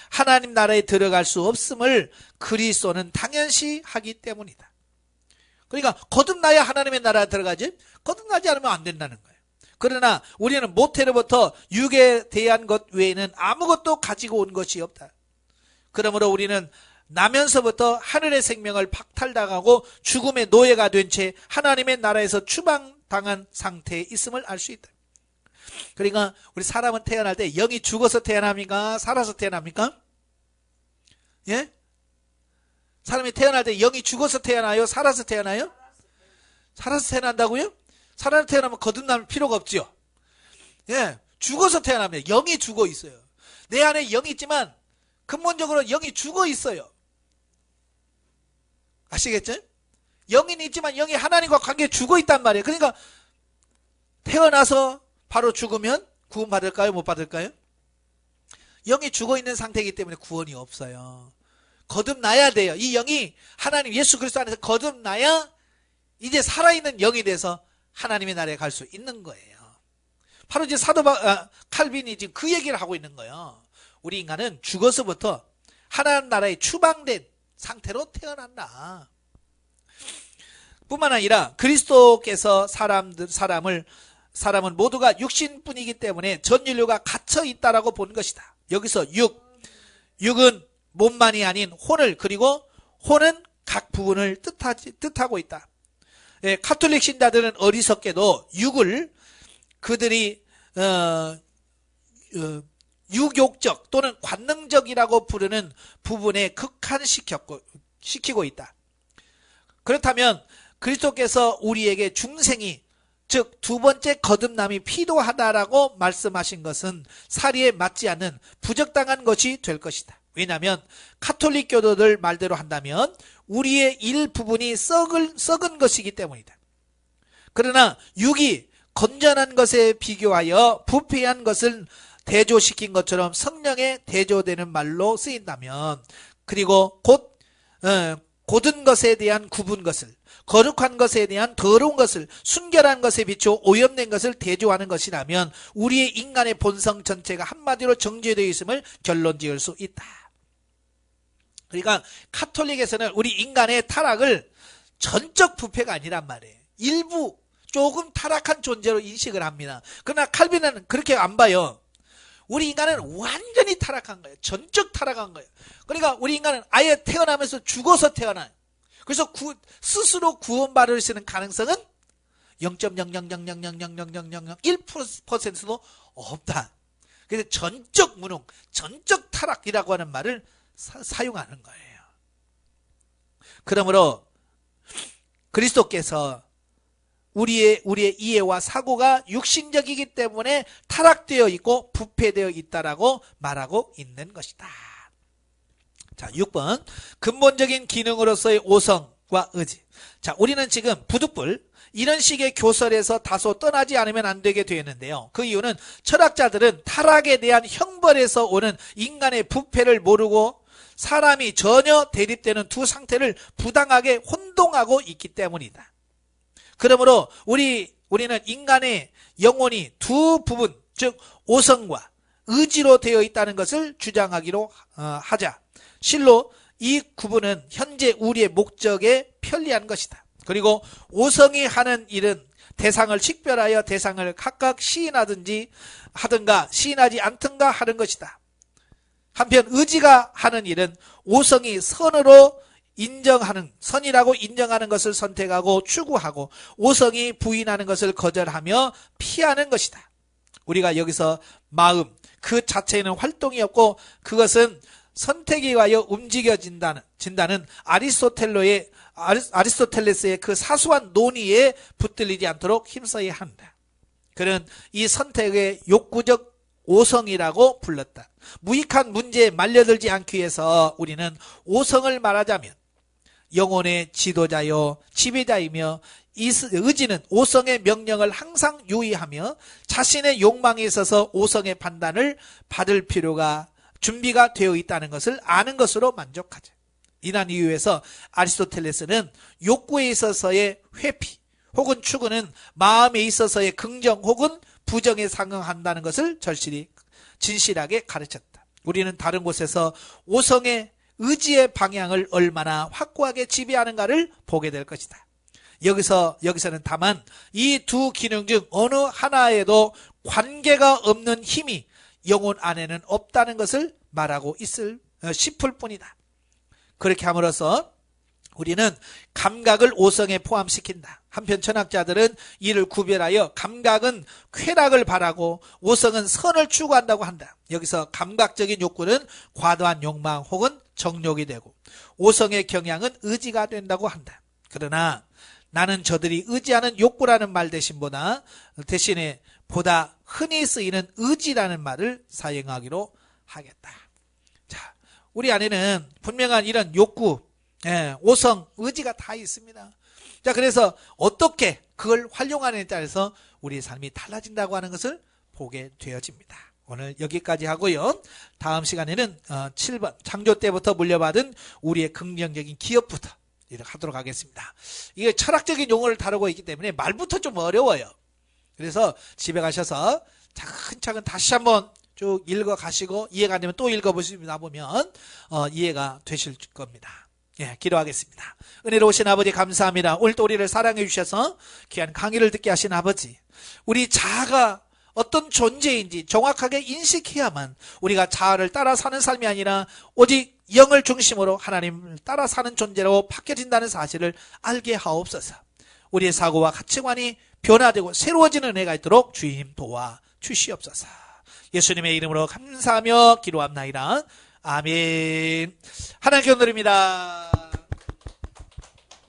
Speaker 1: 하나님 나라에 들어갈 수 없음을 그리스도는 당연시 하기 때문이다. 그러니까 거듭나야 하나님의 나라에 들어가지 거듭나지 않으면 안 된다는 거예요. 그러나 우리는 모태로부터 육에 대한 것 외에는 아무것도 가지고 온 것이 없다. 그러므로 우리는 나면서부터 하늘의 생명을 박탈당하고 죽음의 노예가 된 채 하나님의 나라에서 추방당한 상태에 있음을 알 수 있다. 그러니까 우리 사람은 태어날 때 영이 죽어서 태어납니까? 살아서 태어납니까? 예? 사람이 태어날 때 영이 죽어서 태어나요? 살아서 태어나요? 살아서 태어난다고요? 살아서 태어나면 거듭날 필요가 없죠. 예, 죽어서 태어납니다. 영이 죽어 있어요. 내 안에 영이 있지만 근본적으로 영이 죽어 있어요. 아시겠죠? 영은 있지만 영이 하나님과 관계에 죽어 있단 말이에요. 그러니까 태어나서 바로 죽으면 구원 받을까요? 못 받을까요? 영이 죽어 있는 상태이기 때문에 구원이 없어요. 거듭나야 돼요. 이 영이 하나님 예수 그리스도 안에서 거듭나야 이제 살아있는 영이 돼서 하나님의 나라에 갈 수 있는 거예요. 바로 이제 칼빈이 지금 그 얘기를 하고 있는 거예요. 우리 인간은 죽어서부터 하나님 나라에 추방된 상태로 태어난다. 뿐만 아니라 그리스도께서 사람은 모두가 육신뿐이기 때문에 전 인류가 갇혀 있다라고 본 것이다. 여기서 육은 몸만이 아닌 혼을, 그리고 혼은 각 부분을 뜻하고 있다. 예, 카톨릭 신자들은 어리석게도 육을 그들이 유욕적 또는 관능적이라고 부르는 부분에 극한시키고 있다. 그렇다면 그리스도께서 우리에게 중생이, 즉 두 번째 거듭남이 필요하다라고 말씀하신 것은 사리에 맞지 않는 부적당한 것이 될 것이다. 왜냐하면 카톨릭 교도들 말대로 한다면 우리의 일부분이 썩은 것이기 때문이다. 그러나 육이 건전한 것에 비교하여 부패한 것을 대조시킨 것처럼 성령에 대조되는 말로 쓰인다면, 그리고 곧은 것에 대한 굽은 것을, 거룩한 것에 대한 더러운 것을, 순결한 것에 비추어 오염된 것을 대조하는 것이라면 우리의 인간의 본성 전체가 한마디로 정죄되어 있음을 결론 지을 수 있다. 그러니까 카톨릭에서는 우리 인간의 타락을 전적 부패가 아니란 말이에요. 일부 조금 타락한 존재로 인식을 합니다. 그러나 칼빈은 그렇게 안 봐요. 우리 인간은 완전히 타락한 거예요. 전적 타락한 거예요. 그러니까 우리 인간은 아예 태어나면서 죽어서 태어나요. 그래서 스스로 구원받을 수 있는 가능성은 0.000000001%도 없다. 그래서 전적 무능, 전적 타락이라고 하는 말을 사용하는 거예요. 그러므로 그리스도께서 우리의 이해와 사고가 육신적이기 때문에 타락되어 있고 부패되어 있다라고 말하고 있는 것이다. 자, 6번 근본적인 기능으로서의 오성과 의지. 자, 우리는 지금 부득불 이런 식의 교설에서 다소 떠나지 않으면 안 되게 되었는데요. 그 이유는 철학자들은 타락에 대한 형벌에서 오는 인간의 부패를 모르고 사람이 전혀 대립되는 두 상태를 부당하게 혼동하고 있기 때문이다. 그러므로 우리는 인간의 영혼이 두 부분, 즉 오성과 의지로 되어 있다는 것을 주장하기로 하자. 실로 이 구분은 현재 우리의 목적에 편리한 것이다. 그리고 오성이 하는 일은 대상을 식별하여 대상을 각각 하든가 시인하지 않든가 하는 것이다. 한편 의지가 하는 일은 오성이 선이라고 인정하는 것을 선택하고 추구하고 오성이 부인하는 것을 거절하며 피하는 것이다. 우리가 여기서 마음, 그 자체에는 활동이 없고 그것은 선택에 의하여 움직여진다는 아리스토텔레스의 그 사소한 논의에 붙들리지 않도록 힘써야 한다. 그는 이 선택의 욕구적 오성이라고 불렀다. 무익한 문제에 말려들지 않기 위해서 우리는 오성을 말하자면 영혼의 지도자요 지배자이며 이 의지는 오성의 명령을 항상 유의하며 자신의 욕망에 있어서 오성의 판단을 받을 필요가 준비가 되어 있다는 것을 아는 것으로 만족하죠. 이러한 이유에서 아리스토텔레스는 욕구에 있어서의 회피 혹은 추구는 마음에 있어서의 긍정 혹은 부정에 상응한다는 것을 진실하게 가르쳤다. 우리는 다른 곳에서 오성의 의지의 방향을 얼마나 확고하게 지배하는가를 보게 될 것이다. 여기서는 다만 이 두 기능 중 어느 하나에도 관계가 없는 힘이 영혼 안에는 없다는 것을 말하고 싶을 뿐이다. 그렇게 함으로써 우리는 감각을 오성에 포함시킨다. 한편 철학자들은 이를 구별하여 감각은 쾌락을 바라고 오성은 선을 추구한다고 한다. 여기서 감각적인 욕구는 과도한 욕망 혹은 정욕이 되고 오성의 경향은 의지가 된다고 한다. 그러나 나는 저들이 의지하는 욕구라는 말 대신에 보다 흔히 쓰이는 의지라는 말을 사용하기로 하겠다. 자, 우리 안에는 분명한 이런 욕구, 오성, 의지가 다 있습니다. 자, 그래서 어떻게 그걸 활용하느냐에 따라서 우리의 삶이 달라진다고 하는 것을 보게 되어집니다. 오늘 여기까지 하고요. 다음 시간에는 7번 창조 때부터 물려받은 우리의 긍정적인 기업부터 이렇게 하도록 하겠습니다. 이게 철학적인 용어를 다루고 있기 때문에 말부터 좀 어려워요. 그래서 집에 가셔서 차근차근 다시 한번 쭉 읽어가시고 이해가 안 되면 또 읽어보시다 보면 이해가 되실 겁니다. 예, 기도하겠습니다. 은혜로우신 아버지 감사합니다. 오늘도 우리를 사랑해 주셔서 귀한 강의를 듣게 하신 아버지, 우리 자아가 어떤 존재인지 정확하게 인식해야만 우리가 자아를 따라 사는 삶이 아니라 오직 영을 중심으로 하나님을 따라 사는 존재로 바뀌어진다는 사실을 알게 하옵소서. 우리의 사고와 가치관이 변화되고 새로워지는 은혜가 있도록 주님 도와 주시옵소서. 예수님의 이름으로 감사하며 기도합나이다. 아멘. 하나님께 감사드립니다.